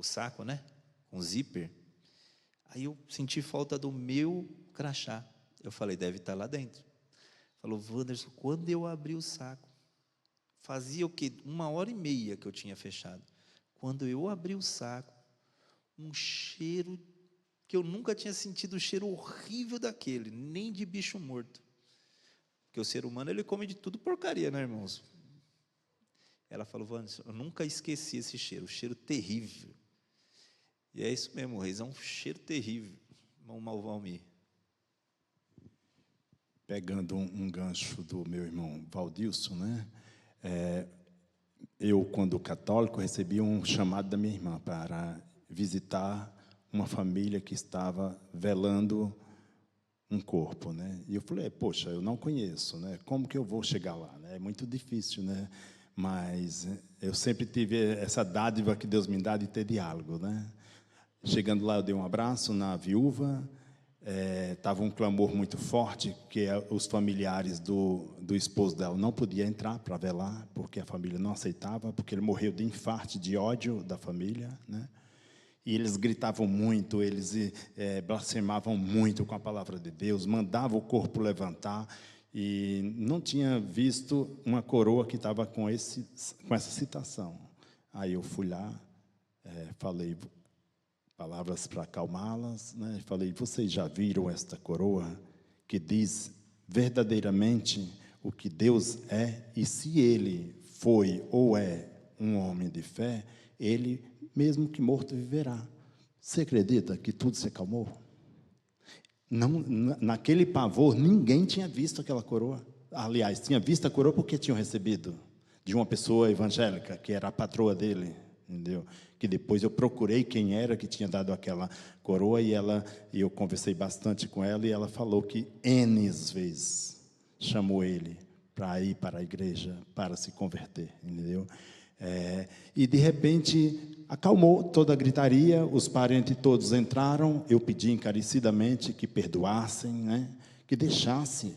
saco, né? Com zíper. Aí eu senti falta do meu crachá. Eu falei, deve estar lá dentro. Falou, Wanderson, quando eu abri o saco, fazia o quê? 1h30 que eu tinha fechado. Quando eu abri o saco, um cheiro que eu nunca tinha sentido, o cheiro horrível daquele, nem de bicho morto. Porque o ser humano, ele come de tudo porcaria, né, irmãos? Ela falou, Wanderson, eu nunca esqueci esse cheiro, terrível. E é isso mesmo, Reis, é um cheiro terrível, irmão Valmir. Pegando um gancho do meu irmão Valdilson, né? Eu, quando católico, recebi um chamado da minha irmã para visitar uma família que estava velando um corpo, né? E eu falei, poxa, eu não conheço, né? Como que eu vou chegar lá, né? É muito difícil, né? Mas eu sempre tive essa dádiva que Deus me dá de ter diálogo, né? Chegando lá, eu dei um abraço na viúva. Estava um clamor muito forte, que os familiares do esposo dela não podiam entrar para velar, porque a família não aceitava, porque ele morreu de infarto, de ódio da família, né? E eles gritavam muito, eles blasfemavam muito com a palavra de Deus, mandavam o corpo levantar, e não tinha visto uma coroa que estava com essa citação. Aí eu fui lá, falei palavras para acalmá-las, né? Falei: vocês já viram esta coroa que diz verdadeiramente o que Deus é? E se ele foi ou é um homem de fé, ele, mesmo que morto, viverá. Você acredita que tudo se acalmou? Não, naquele pavor, ninguém tinha visto aquela coroa. Aliás, tinha visto a coroa porque tinham recebido de uma pessoa evangélica, que era a patroa dele, entendeu? Que depois eu procurei quem era que tinha dado aquela coroa, e eu conversei bastante com ela, e ela falou que N vezes chamou ele para ir para a igreja, para se converter, entendeu? E de repente acalmou toda a gritaria, os parentes todos entraram. Eu pedi encarecidamente que perdoassem, né? Que deixassem,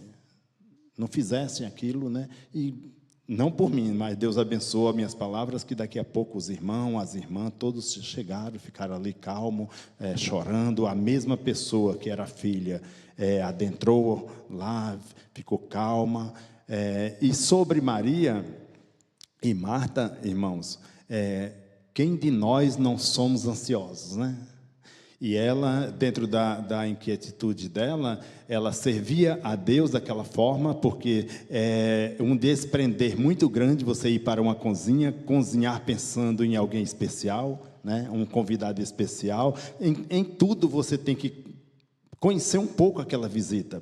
não fizessem aquilo, né? E não por mim, mas Deus abençoa as minhas palavras, que daqui a pouco os irmãos, as irmãs, todos chegaram, ficaram ali calmos, chorando. A mesma pessoa que era filha adentrou lá, ficou calma. E sobre Maria e Marta, irmãos, quem de nós não somos ansiosos, né? E ela, dentro da inquietude dela, ela servia a Deus daquela forma, porque é um desprender muito grande você ir para uma cozinha, cozinhar pensando em alguém especial, né? Um convidado especial. Em tudo você tem que conhecer um pouco aquela visita,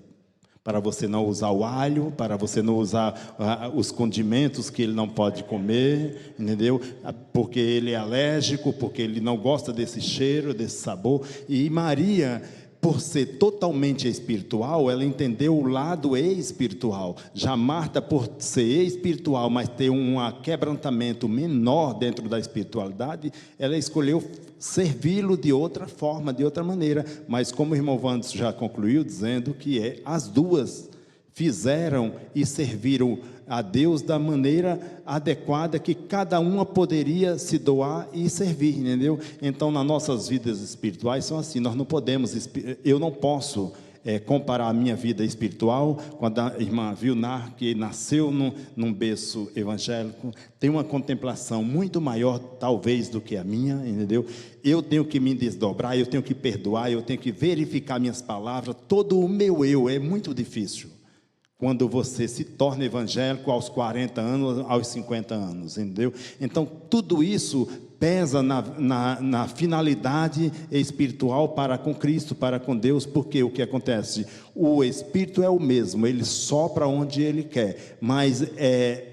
para você não usar o alho, para você não usar os condimentos que ele não pode comer, entendeu? Porque ele é alérgico, porque ele não gosta desse cheiro, desse sabor. E Maria, por ser totalmente espiritual, ela entendeu o lado espiritual. Já Marta, por ser espiritual, mas ter um quebrantamento menor dentro da espiritualidade, ela escolheu servi-lo de outra forma, de outra maneira. Mas como o irmão Wanderson já concluiu, dizendo que as duas fizeram e serviram a Deus da maneira adequada, que cada uma poderia se doar e servir, entendeu? Então, nas nossas vidas espirituais são assim. Nós não podemos, eu não posso comparar a minha vida espiritual com a da irmã Vilnar, que nasceu num berço evangélico, tem uma contemplação muito maior, talvez, do que a minha, entendeu? Eu tenho que me desdobrar, eu tenho que perdoar, eu tenho que verificar minhas palavras, todo o meu eu. É muito difícil quando você se torna evangélico aos 40 anos, aos 50 anos, entendeu? Então, tudo isso pesa na finalidade espiritual para com Cristo, para com Deus, porque o que acontece? O Espírito é o mesmo, ele sopra onde ele quer, mas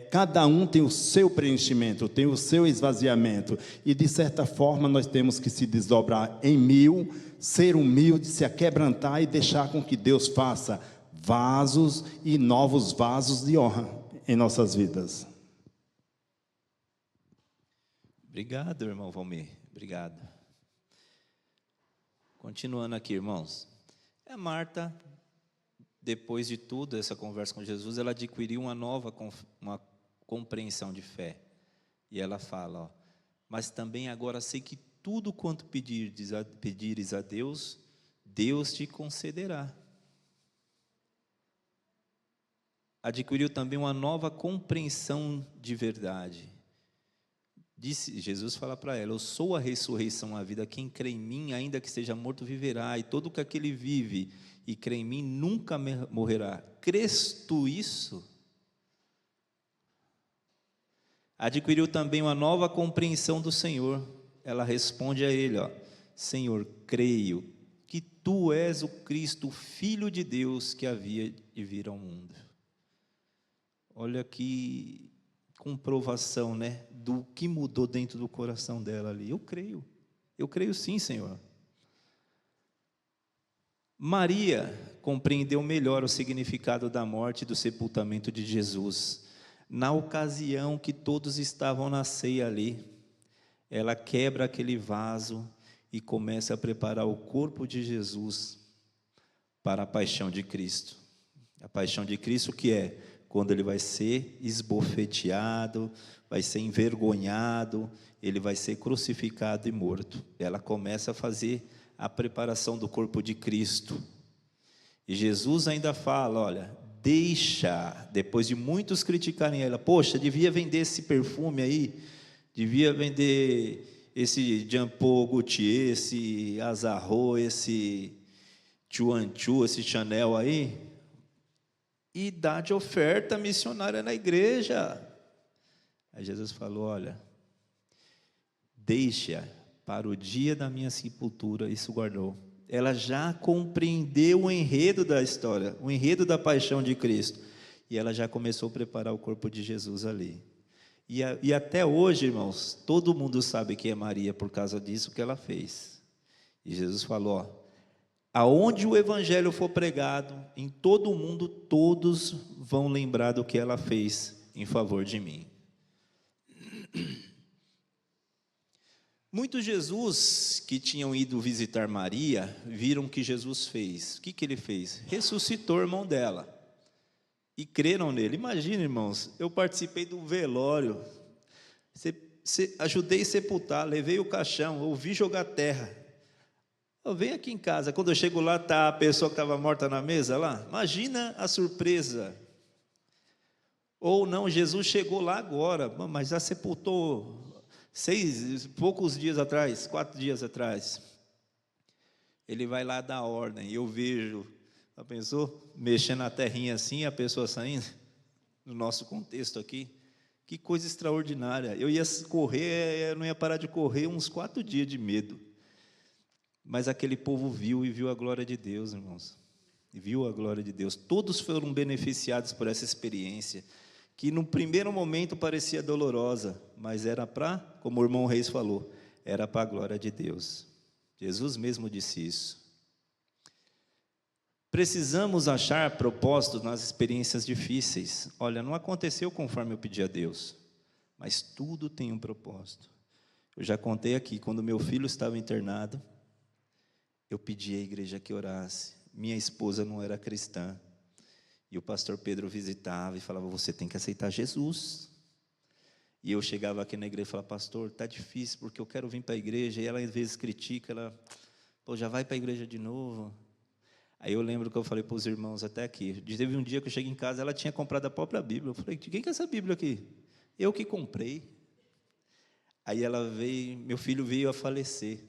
cada um tem o seu preenchimento, tem o seu esvaziamento, e de certa forma nós temos que se desdobrar em mil, ser humilde, se aquebrantar e deixar com que Deus faça vasos e novos vasos de honra em nossas vidas. Obrigado, irmão Valmir. Obrigado. Continuando aqui, irmãos. A Marta, depois de tudo, essa conversa com Jesus, ela adquiriu uma compreensão de fé. E ela fala, ó, mas também agora sei que tudo quanto pedires a Deus, Deus te concederá. Adquiriu também uma nova compreensão de verdade. Jesus fala para ela: eu sou a ressurreição, a vida. Quem crê em mim, ainda que seja morto, viverá. E todo que aquele vive e crê em mim nunca morrerá. Crês tu isso? Adquiriu também uma nova compreensão do Senhor. Ela responde a ele, ó: Senhor, creio que tu és o Cristo, o Filho de Deus, que havia de vir ao mundo. Olha que comprovação, né, do que mudou dentro do coração dela ali. Eu creio sim, Senhor. Maria compreendeu melhor o significado da morte e do sepultamento de Jesus. Na ocasião que todos estavam na ceia ali, ela quebra aquele vaso e começa a preparar o corpo de Jesus para a paixão de Cristo. A paixão de Cristo, que é quando ele vai ser esbofeteado, vai ser envergonhado, ele vai ser crucificado e morto. Ela começa a fazer a preparação do corpo de Cristo. E Jesus ainda fala, olha, deixa, depois de muitos criticarem ela, poxa, devia vender esse perfume aí, devia vender esse Jean Paul Gaultier, esse Azarro, esse Chuan Chu, esse Chanel aí, e dá de oferta missionária na igreja. Aí Jesus falou, olha, deixa para o dia da minha sepultura, isso guardou. Ela já compreendeu o enredo da história, o enredo da paixão de Cristo, e ela já começou a preparar o corpo de Jesus ali. E até hoje, irmãos, todo mundo sabe quem é Maria por causa disso que ela fez. E Jesus falou, ó, aonde o evangelho for pregado, em todo o mundo, todos vão lembrar do que ela fez em favor de mim. Muitos Jesus que tinham ido visitar Maria, viram o que Jesus fez. O que ele fez? Ressuscitou o irmão dela. E creram nele. Imagina, irmãos, eu participei do velório, ajudei a sepultar, levei o caixão, ouvi jogar terra. Eu venho aqui em casa, quando eu chego lá, está a pessoa que estava morta na mesa lá. Imagina a surpresa. Ou não, Jesus chegou lá agora, mas já sepultou poucos dias atrás, 4 dias atrás. Ele vai lá dar ordem, eu vejo, já pensou? Mexendo na terrinha assim, a pessoa saindo, no nosso contexto aqui. Que coisa extraordinária. Eu ia correr, eu não ia parar de correr uns 4 dias de medo. Mas aquele povo viu e viu a glória de Deus, irmãos. Viu a glória de Deus. Todos foram beneficiados por essa experiência, que no primeiro momento parecia dolorosa, mas era para, como o irmão Reis falou, era para a glória de Deus. Jesus mesmo disse isso. Precisamos achar propósitos nas experiências difíceis. Olha, não aconteceu conforme eu pedi a Deus, mas tudo tem um propósito. Eu já contei aqui, quando meu filho estava internado, eu pedi à igreja que orasse. Minha esposa não era cristã. E o pastor Pedro visitava e falava, você tem que aceitar Jesus. E eu chegava aqui na igreja e falava, pastor, está difícil, porque eu quero vir para a igreja. E ela às vezes critica, pô, já vai para a igreja de novo. Aí eu lembro que eu falei para os irmãos até aqui. Teve um dia que eu cheguei em casa, ela tinha comprado a própria Bíblia. Eu falei, de quem que é essa Bíblia aqui? Eu que comprei. Aí ela veio, meu filho veio a falecer.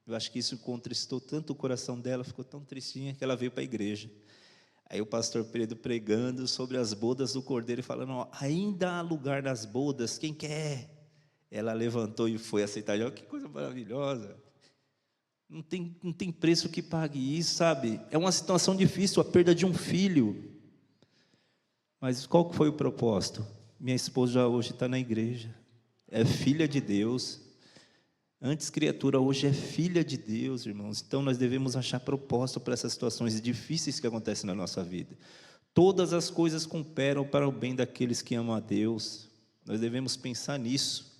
Eu acho que isso contristou tanto o coração dela, ficou tão tristinha que ela veio para a igreja. Aí o pastor Pedro pregando sobre as bodas do Cordeiro e falando, ó, ainda há lugar nas bodas, quem quer? Ela levantou e foi aceitar. Olha que coisa maravilhosa. Não tem preço que pague isso, sabe? É uma situação difícil, a perda de um filho. Mas qual foi o propósito? Minha esposa já hoje está na igreja. É filha de Deus. Antes criatura, hoje é filha de Deus, irmãos. Então nós devemos achar propósito para essas situações difíceis que acontecem na nossa vida. Todas as coisas cooperam para o bem daqueles que amam a Deus. Nós devemos pensar nisso.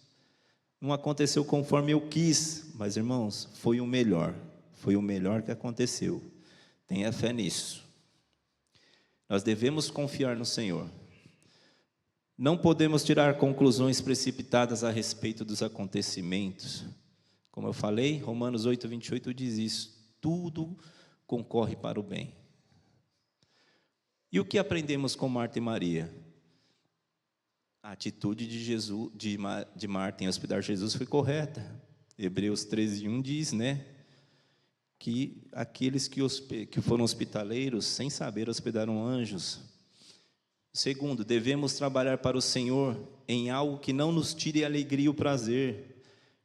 Não aconteceu conforme eu quis, mas irmãos, foi o melhor. Foi o melhor que aconteceu. Tenha fé nisso. Nós devemos confiar no Senhor. Não podemos tirar conclusões precipitadas a respeito dos acontecimentos. Como eu falei, Romanos 8, 28 diz isso. Tudo concorre para o bem. E o que aprendemos com Marta e Maria? A atitude de Marta em hospedar Jesus foi correta. Hebreus 13, 1 diz, né? Que aqueles que foram hospitaleiros, sem saber, hospedaram anjos. Segundo, devemos trabalhar para o Senhor em algo que não nos tire a alegria e o prazer.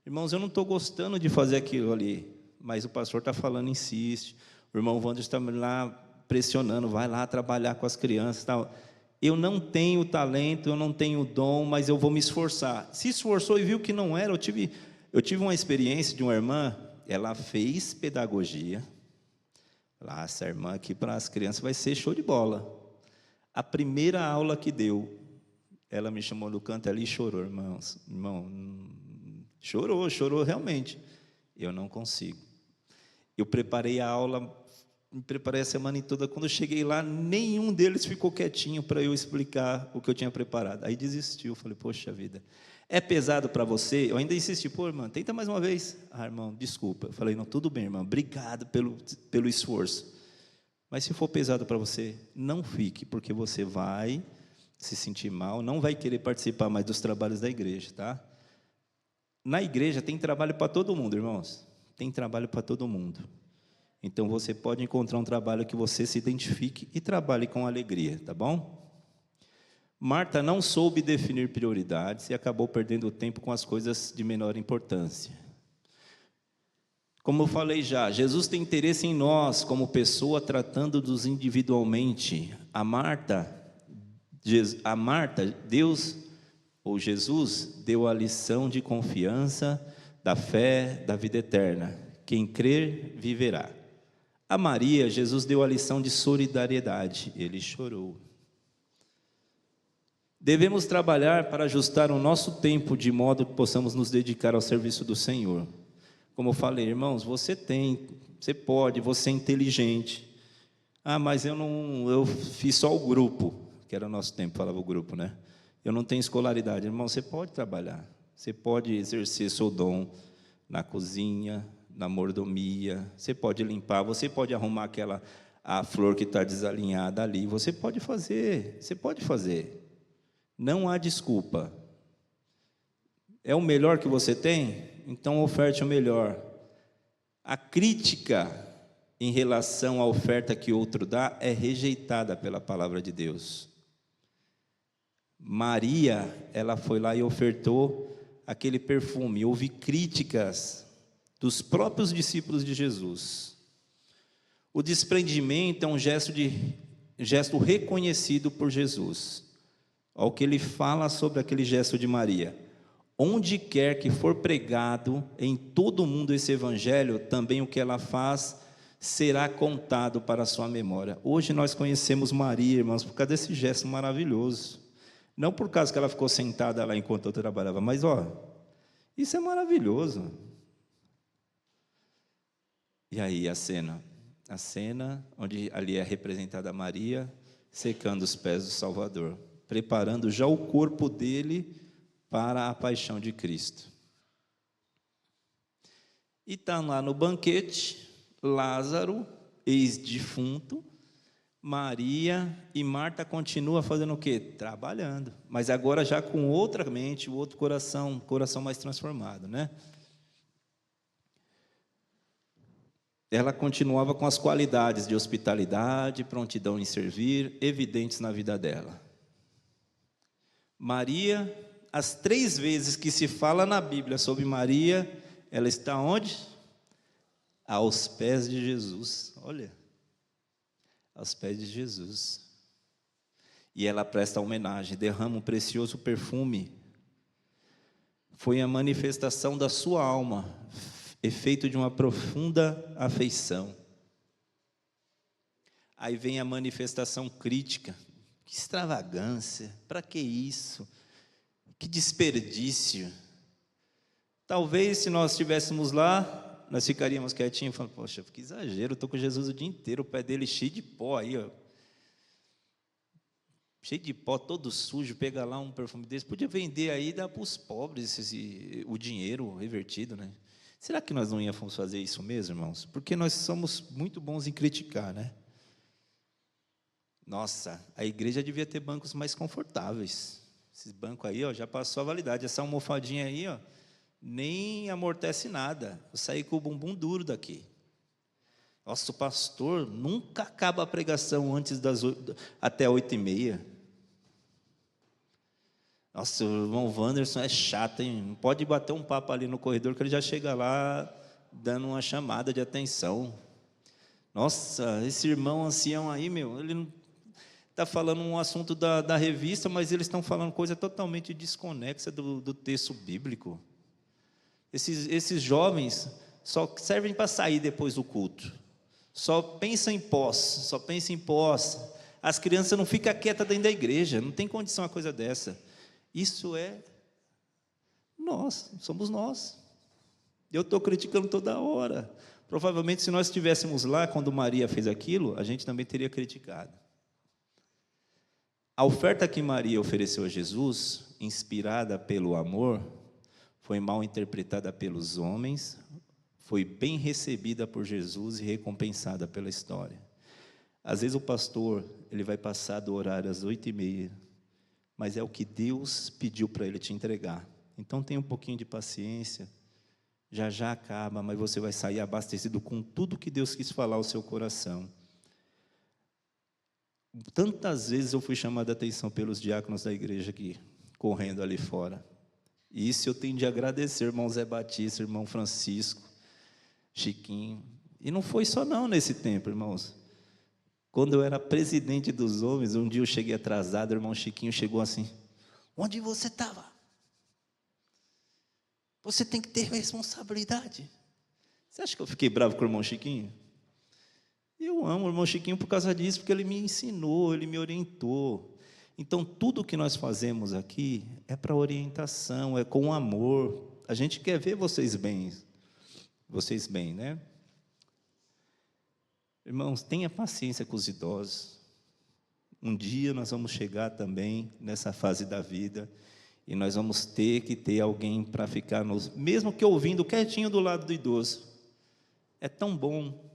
Irmãos, eu não estou gostando de fazer aquilo ali, mas o pastor está falando, insiste. O irmão Wander está lá pressionando, vai lá trabalhar com as crianças. Tal. Eu não tenho talento, eu não tenho dom, mas eu vou me esforçar. Se esforçou e viu que não era, eu tive uma experiência de uma irmã, ela fez pedagogia. Lá, essa irmã aqui para as crianças vai ser show de bola. A primeira aula que deu, ela me chamou no canto ali e chorou, irmão, chorou realmente. Eu não consigo. Eu preparei a aula, me preparei a semana toda. Quando eu cheguei lá, nenhum deles ficou quietinho para eu explicar o que eu tinha preparado. Aí desistiu, falei, poxa vida, é pesado para você? Eu ainda insisti, pô, irmã, tenta mais uma vez. Ah, irmão, desculpa. Eu falei, não, tudo bem, irmã, obrigado pelo esforço. Mas se for pesado para você, não fique, porque você vai se sentir mal, não vai querer participar mais dos trabalhos da igreja, tá? Na igreja tem trabalho para todo mundo, irmãos. Tem trabalho para todo mundo. Então, você pode encontrar um trabalho que você se identifique e trabalhe com alegria, tá bom? Marta não soube definir prioridades e acabou perdendo tempo com as coisas de menor importância. Como eu falei já, Jesus tem interesse em nós como pessoa, tratando-nos individualmente. A Marta, Deus, ou Jesus, deu a lição de confiança, da fé, da vida eterna. Quem crer, viverá. A Maria, Jesus deu a lição de solidariedade. Ele chorou. Devemos trabalhar para ajustar o nosso tempo de modo que possamos nos dedicar ao serviço do Senhor. Como eu falei, irmãos, você pode, você é inteligente. Ah, mas eu fiz só o grupo, que era o nosso tempo, falava o grupo, né? Eu não tenho escolaridade. Irmão, você pode trabalhar, você pode exercer seu dom na cozinha, na mordomia, você pode limpar, você pode arrumar a flor que está desalinhada ali, você pode fazer. Não há desculpa. É o melhor que você tem? Então oferte o melhor. A crítica em relação à oferta que outro dá é rejeitada pela palavra de Deus. Maria, ela foi lá e ofertou aquele perfume. Houve críticas dos próprios discípulos de Jesus. O desprendimento é um gesto reconhecido por Jesus. Olha o que ele fala sobre aquele gesto de Maria. Onde quer que for pregado em todo o mundo esse evangelho, também o que ela faz será contado para a sua memória. Hoje nós conhecemos Maria, irmãos, por causa desse gesto maravilhoso. Não por causa que ela ficou sentada lá enquanto eu trabalhava, mas, isso é maravilhoso. E aí a cena onde ali é representada Maria, secando os pés do Salvador, preparando já o corpo dele para a paixão de Cristo. E está lá no banquete, Lázaro, ex-defunto, Maria e Marta continuam fazendo o quê? Trabalhando, mas agora já com outra mente, o outro coração mais transformado, né? Ela continuava com as qualidades de hospitalidade, prontidão em servir, evidentes na vida dela. Maria, as 3 vezes que se fala na Bíblia sobre Maria, ela está onde? Aos pés de Jesus, olha, aos pés de Jesus. E ela presta homenagem, derrama um precioso perfume. Foi a manifestação da sua alma, efeito de uma profunda afeição. Aí vem a manifestação crítica. Que extravagância, para que isso? Que desperdício. Talvez se nós estivéssemos lá, nós ficaríamos quietinhos, falando, poxa, que exagero, estou com Jesus o dia inteiro, o pé dele cheio de pó aí, cheio de pó, todo sujo, pega lá um perfume desse, podia vender aí e dar para os pobres o dinheiro revertido, né? Será que nós não íamos fazer isso mesmo, irmãos? Porque nós somos muito bons em criticar, né? Nossa, a igreja devia ter bancos mais confortáveis. Esses bancos aí, já passou a validade. Essa almofadinha aí, nem amortece nada. Eu saí com o bumbum duro daqui. Nossa, o pastor nunca acaba a pregação antes até 8h30. Nossa, o irmão Wanderson é chato, hein? Não pode bater um papo ali no corredor que ele já chega lá dando uma chamada de atenção. Nossa, esse irmão ancião aí, ele não está falando um assunto da revista, mas eles estão falando coisa totalmente desconexa do texto bíblico. Esses jovens só servem para sair depois do culto. Só pensam em posse, As crianças não ficam quietas dentro da igreja, não tem condição uma coisa dessa. Isso é somos nós. Eu estou criticando toda hora. Provavelmente, se nós estivéssemos lá quando Maria fez aquilo, a gente também teria criticado. A oferta que Maria ofereceu a Jesus, inspirada pelo amor, foi mal interpretada pelos homens, foi bem recebida por Jesus e recompensada pela história. Às vezes o pastor, ele vai passar do horário às 8h30, mas é o que Deus pediu para ele te entregar. Então tenha um pouquinho de paciência, já já acaba, mas você vai sair abastecido com tudo que Deus quis falar ao seu coração. Tantas vezes eu fui chamado a atenção pelos diáconos da igreja aqui, correndo ali fora. E isso eu tenho de agradecer, irmão Zé Batista, irmão Francisco, Chiquinho. E não foi só não nesse tempo, irmãos. Quando eu era presidente dos homens, um dia eu cheguei atrasado, o irmão Chiquinho chegou assim: onde você estava? Você tem que ter responsabilidade. Você acha que eu fiquei bravo com o irmão Chiquinho? Eu amo o irmão Chiquinho por causa disso, porque ele me ensinou, ele me orientou. Então, tudo que nós fazemos aqui é para orientação, é com amor. A gente quer ver vocês bem, né? Irmãos, tenha paciência com os idosos. Um dia nós vamos chegar também nessa fase da vida e nós vamos ter que ter alguém para ficar, mesmo que ouvindo quietinho do lado do idoso. É tão bom.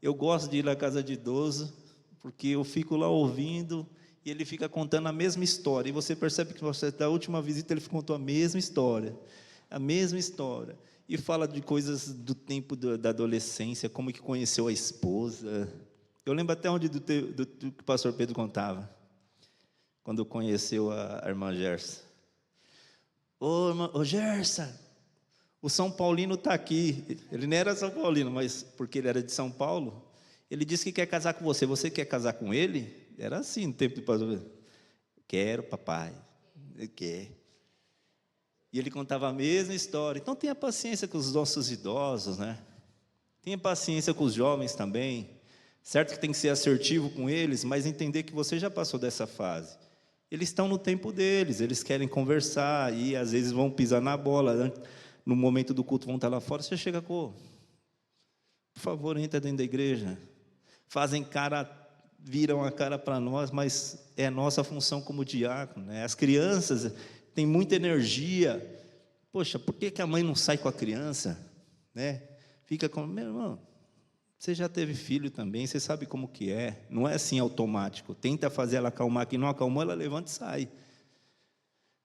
Eu gosto de ir na casa de idoso, porque eu fico lá ouvindo e ele fica contando a mesma história. E você percebe que da última visita ele contou a mesma história. E fala de coisas do tempo da adolescência, como que conheceu a esposa. Eu lembro até onde do que o pastor Pedro contava, quando conheceu a irmã Gersa. Ô Gersa, o São Paulino está aqui. Ele não era São Paulino, mas porque ele era de São Paulo, ele disse que quer casar com você. Você quer casar com ele? Era assim no tempo do pastor Pedro. Quero, papai. Eu quero. E ele contava a mesma história. Então tenha paciência com os nossos idosos, né? Tenha paciência com os jovens também. Certo que tem que ser assertivo com eles, mas entender que você já passou dessa fase. Eles estão no tempo deles, eles querem conversar e às vezes vão pisar na bola. No momento do culto vão estar lá fora, você chega com: por favor, entra dentro da igreja. Viram a cara para nós, mas é a nossa função como diácono, né? As crianças têm muita energia. Poxa, por que a mãe não sai com a criança? Né? Fica com: meu irmão, você já teve filho também, você sabe como que é. Não é assim automático. Tenta fazer ela acalmar, que não acalmou, ela levanta e sai.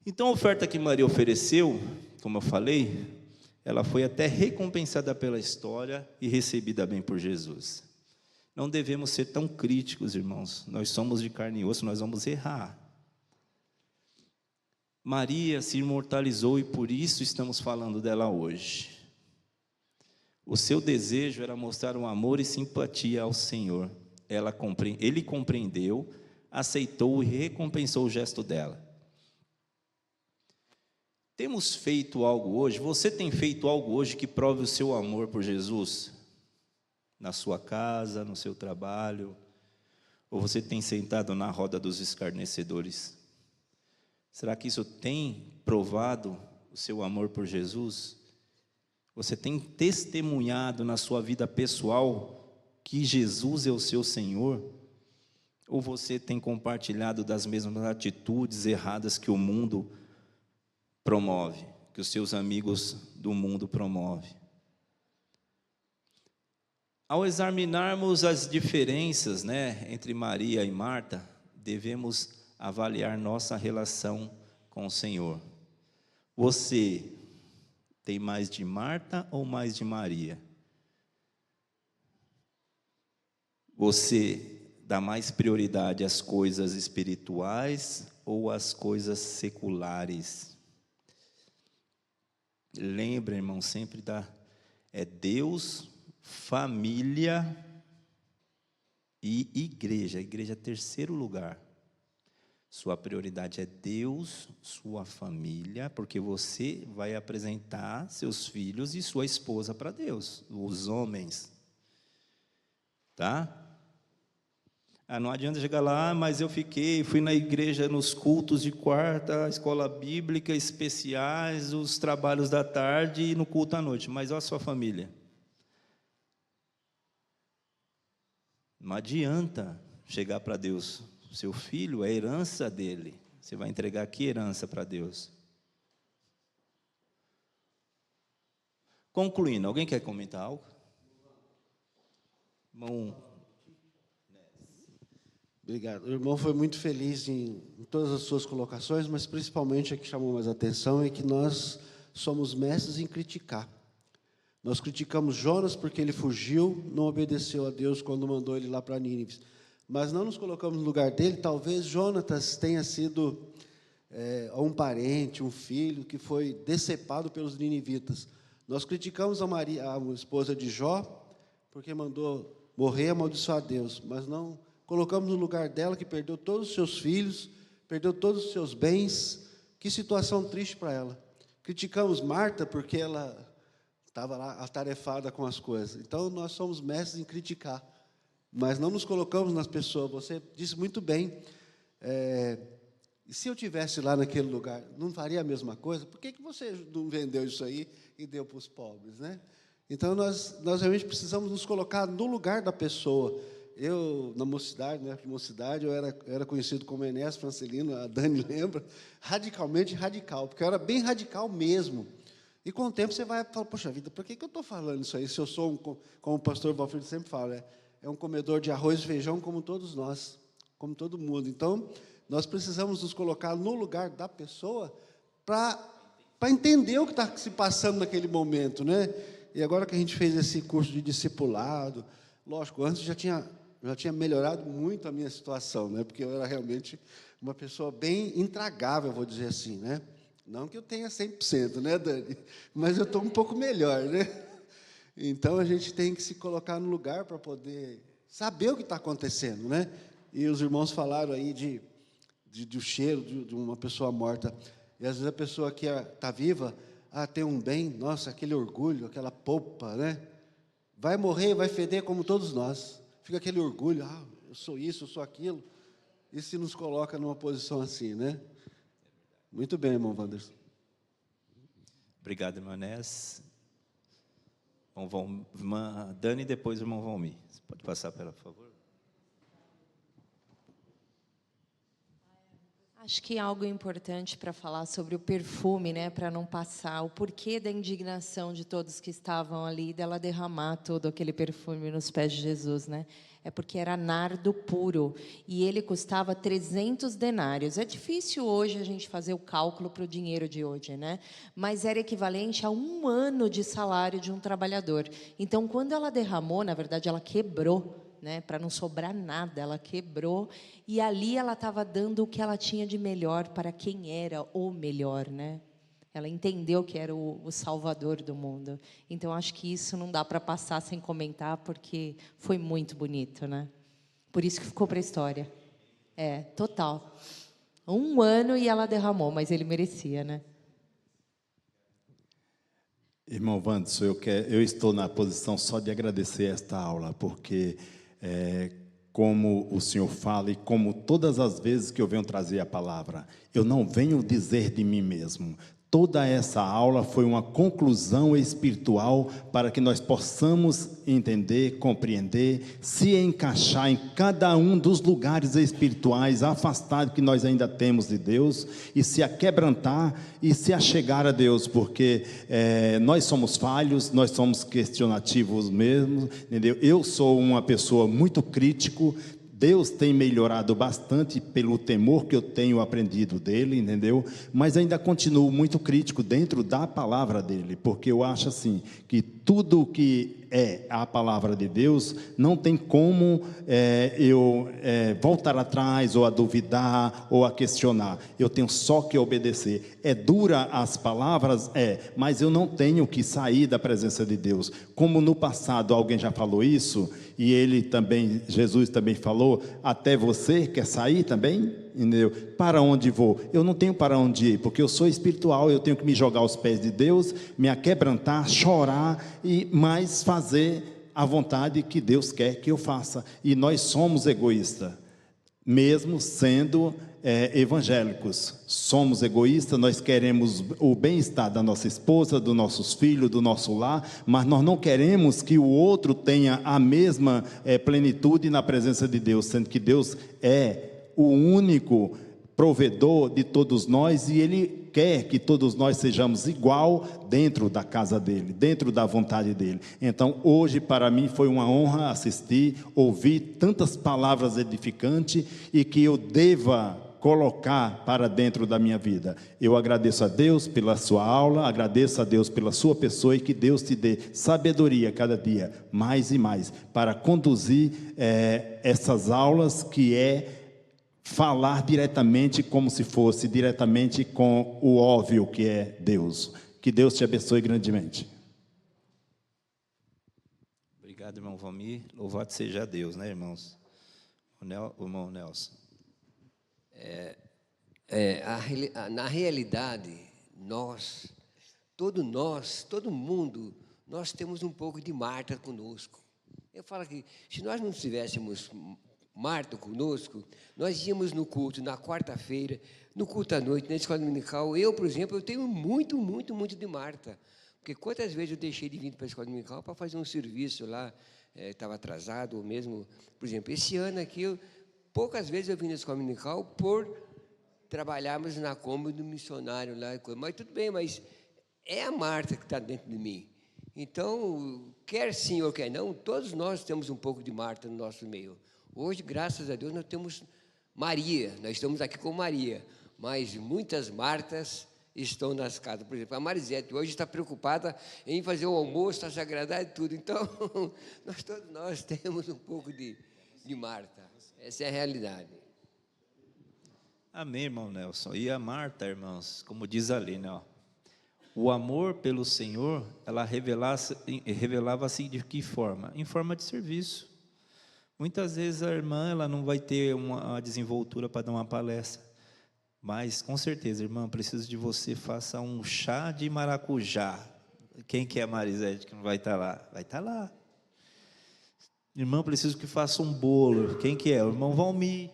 Então, a oferta que Maria ofereceu, como eu falei, ela foi até recompensada pela história e recebida bem por Jesus. Não devemos ser tão críticos, irmãos. Nós somos de carne e osso, nós vamos errar. Maria se imortalizou e por isso estamos falando dela hoje. O seu desejo era mostrar um amor e simpatia ao Senhor. Ele compreendeu, aceitou e recompensou o gesto dela. Temos feito algo hoje? Você tem feito algo hoje que prove o seu amor por Jesus? Na sua casa, no seu trabalho? Ou você tem sentado na roda dos escarnecedores? Será que isso tem provado o seu amor por Jesus? Você tem testemunhado na sua vida pessoal que Jesus é o seu Senhor? Ou você tem compartilhado das mesmas atitudes erradas que o mundo promove, que os seus amigos do mundo promovem? Ao examinarmos as diferenças, né, entre Maria e Marta, devemos avaliar nossa relação com o Senhor. Você tem mais de Marta ou mais de Maria? Você dá mais prioridade às coisas espirituais ou às coisas seculares? Lembra, irmão, sempre é Deus, família e igreja. A igreja é terceiro lugar. Sua prioridade é Deus, sua família, porque você vai apresentar seus filhos e sua esposa para Deus, os homens. Tá? Não adianta chegar lá, mas eu fui na igreja nos cultos de quarta, escola bíblica, especiais, os trabalhos da tarde e no culto à noite. Mas olha a sua família. Não adianta chegar para Deus, o seu filho é herança dele. Você vai entregar que herança para Deus? Concluindo, alguém quer comentar algo? Irmão. Obrigado. O irmão foi muito feliz em todas as suas colocações, mas principalmente a que chamou mais atenção é que nós somos mestres em criticar. Nós criticamos Jonas porque ele fugiu, não obedeceu a Deus quando mandou ele lá para Nínive. Mas não nos colocamos no lugar dele. Talvez Jonatas tenha sido um parente, um filho que foi decepado pelos ninivitas. Nós criticamos a esposa de Jó porque mandou morrer, amaldiçoar a Deus, mas não colocamos no lugar dela, que perdeu todos os seus filhos, perdeu todos os seus bens. Que situação triste para ela. Criticamos Marta porque ela estava lá atarefada com as coisas. Então, nós somos mestres em criticar, mas não nos colocamos nas pessoas. Você disse muito bem. Se eu tivesse lá naquele lugar, não faria a mesma coisa? Por que você não vendeu isso aí e deu para os pobres, né? Então, nós realmente precisamos nos colocar no lugar da pessoa. Eu, na mocidade, né, eu era conhecido como Enéas Francelino, a Dani lembra, radicalmente radical, porque eu era bem radical mesmo. E com o tempo você vai falar, poxa vida, por que eu estou falando isso aí? Se eu sou, como o pastor Valfrido sempre fala, é um comedor de arroz e feijão como todos nós, como todo mundo. Então, nós precisamos nos colocar no lugar da pessoa para entender o que está se passando naquele momento, né? E agora que a gente fez esse curso de discipulado, lógico, antes já tinha melhorado muito a minha situação, né? Porque eu era realmente uma pessoa bem intragável, vou dizer assim, né? Não que eu tenha 100%, né, Dani? Mas eu estou um pouco melhor, né? Então, a gente tem que se colocar no lugar para poder saber o que está acontecendo, né? E os irmãos falaram aí do cheiro de uma pessoa morta. E, às vezes, a pessoa que está viva, tem um bem, nossa, aquele orgulho, aquela polpa, né? Vai morrer, vai feder como todos nós. Fica aquele orgulho, eu sou isso, eu sou aquilo. E se nos coloca numa posição assim, né? Muito bem, irmão Wanderson. Obrigado, irmão Nés. Irmã Dani e depois o irmão Valmir. Você pode passar para ela, por favor? Acho que algo importante para falar sobre o perfume, né, para não passar, o porquê da indignação de todos que estavam ali, dela derramar todo aquele perfume nos pés de Jesus, né? É porque era nardo puro, e ele custava 300 denários. É difícil hoje a gente fazer o cálculo para o dinheiro de hoje, né? Mas era equivalente a 1 ano de salário de um trabalhador. Então, quando ela derramou, na verdade, ela quebrou, né, para não sobrar nada, ela quebrou, e ali ela estava dando o que ela tinha de melhor para quem era o melhor, né? Ela entendeu que era o Salvador do mundo. Então, acho que isso não dá para passar sem comentar, porque foi muito bonito, né? Por isso que ficou para a história. Total. 1 ano e ela derramou, mas ele merecia, né? Irmão Wanderson, eu estou na posição só de agradecer esta aula, porque, como o senhor fala, e como todas as vezes que eu venho trazer a palavra, eu não venho dizer de mim mesmo. Toda essa aula foi uma conclusão espiritual para que nós possamos entender, compreender, se encaixar em cada um dos lugares espirituais afastados que nós ainda temos de Deus e se aquebrantar e se achegar a Deus, porque nós somos falhos, nós somos questionativos mesmo, entendeu? Eu sou uma pessoa muito crítico. Deus tem melhorado bastante pelo temor que eu tenho aprendido dele, entendeu? Mas ainda continuo muito crítico dentro da palavra dele, porque eu acho assim, que tudo que é a palavra de Deus, não tem como eu voltar atrás, ou a duvidar, ou a questionar. Eu tenho só que obedecer. É dura as palavras? Mas eu não tenho que sair da presença de Deus. Como no passado alguém já falou isso, e ele também, Jesus também falou, até você quer sair também? Entendeu? Para onde vou? Eu não tenho para onde ir, porque eu sou espiritual, eu tenho que me jogar aos pés de Deus, me aquebrantar, chorar, e mais fazer a vontade que Deus quer que eu faça. E nós somos egoístas, mesmo sendo evangélicos. Somos egoístas, nós queremos o bem-estar da nossa esposa, dos nossos filhos, do nosso lar, mas nós não queremos que o outro tenha a mesma plenitude na presença de Deus, sendo que Deus é o único provedor de todos nós, e Ele quer que todos nós sejamos igual dentro da casa dEle, dentro da vontade dEle. Então, hoje, para mim, foi uma honra assistir, ouvir tantas palavras edificantes e que eu deva colocar para dentro da minha vida. Eu agradeço a Deus pela sua aula, agradeço a Deus pela sua pessoa, e que Deus te dê sabedoria cada dia, mais e mais, para conduzir essas aulas, que falar diretamente, como se fosse diretamente com o óbvio que é Deus. Que Deus te abençoe grandemente. Obrigado, irmão Valmir. Louvado seja Deus, né, irmãos? O irmão Nelson. Na realidade, todo mundo, nós temos um pouco de Marta conosco. Eu falo que, se nós não tivéssemos Marta conosco, nós íamos no culto na quarta-feira, no culto à noite, na escola dominical. Eu, por exemplo, eu tenho muito de Marta. Porque quantas vezes eu deixei de vir para a escola dominical para fazer um serviço lá, estava atrasado, ou mesmo, por exemplo, esse ano aqui, poucas vezes eu vim na escola dominical por trabalharmos na Kombi do missionário lá. Mas tudo bem, mas é a Marta que está dentro de mim. Então, quer sim ou quer não, todos nós temos um pouco de Marta no nosso meio. Hoje, graças a Deus, nós temos Maria, nós estamos aqui com Maria, mas muitas Martas estão nas casas. Por exemplo, a Marisete hoje está preocupada em fazer o almoço, está se agradar e tudo. Então, todos nós temos um pouco de Marta. Essa é a realidade. Amém, irmão Nelson. E a Marta, irmãos, como diz ali, né? Ó, o amor pelo Senhor, ela revelava-se de que forma? Em forma de serviço. Muitas vezes a irmã ela não vai ter uma desenvoltura para dar uma palestra, mas com certeza, irmã, preciso de você, faça um chá de maracujá. Quem que é a Marisete que não vai estar lá? Vai estar lá. Irmã, preciso que faça um bolo. Quem que é? O irmão Valmir,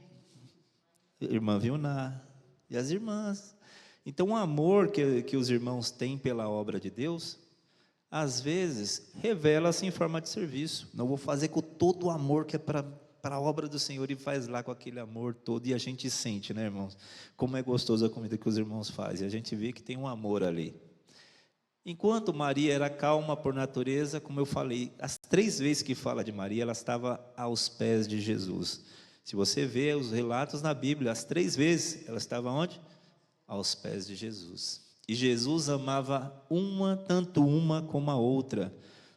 irmã Vilná e as irmãs. Então, o amor que os irmãos têm pela obra de Deus, às vezes, revela-se em forma de serviço. Não vou fazer com todo o amor que é para a obra do Senhor, e faz lá com aquele amor todo, e a gente sente, né, irmãos? Como é gostosa a comida que os irmãos fazem, e a gente vê que tem um amor ali. Enquanto Maria era calma por natureza, como eu falei, as 3 vezes que fala de Maria, ela estava aos pés de Jesus. Se você vê os relatos na Bíblia, as 3 vezes, ela estava onde? Aos pés de Jesus. E Jesus amava tanto uma como a outra.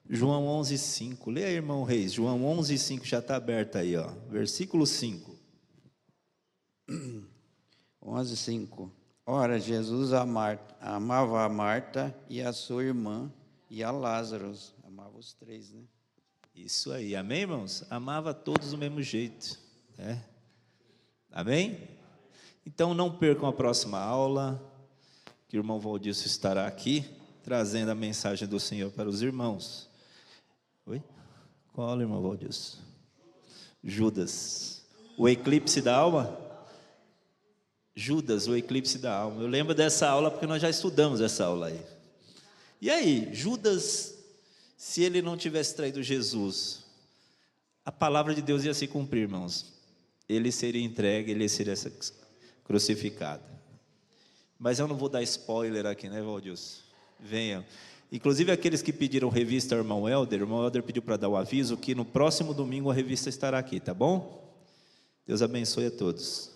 João 11:5. Leia, irmão Reis. João 11:5 já está aberto aí, ó. Versículo 5. 11:5. Ora, Jesus amava a Marta e a sua irmã e a Lázaro. Amava os 3, né? Isso aí. Amém, irmãos? Amava todos do mesmo jeito. Né? Amém? Então, não percam a próxima aula, que o irmão Valdilson estará aqui, trazendo a mensagem do Senhor para os irmãos. Oi? Qual aula, irmão Valdilson? Judas. O eclipse da alma? Judas, o eclipse da alma. Eu lembro dessa aula porque nós já estudamos essa aula aí. E aí, Judas, se ele não tivesse traído Jesus, a palavra de Deus ia se cumprir, irmãos. Ele seria entregue, ele seria crucificado. Mas eu não vou dar spoiler aqui, né, Valdilson? Venham. Inclusive, aqueles que pediram revista ao irmão Helder, o irmão Helder pediu para dar o aviso que no próximo domingo a revista estará aqui, tá bom? Deus abençoe a todos.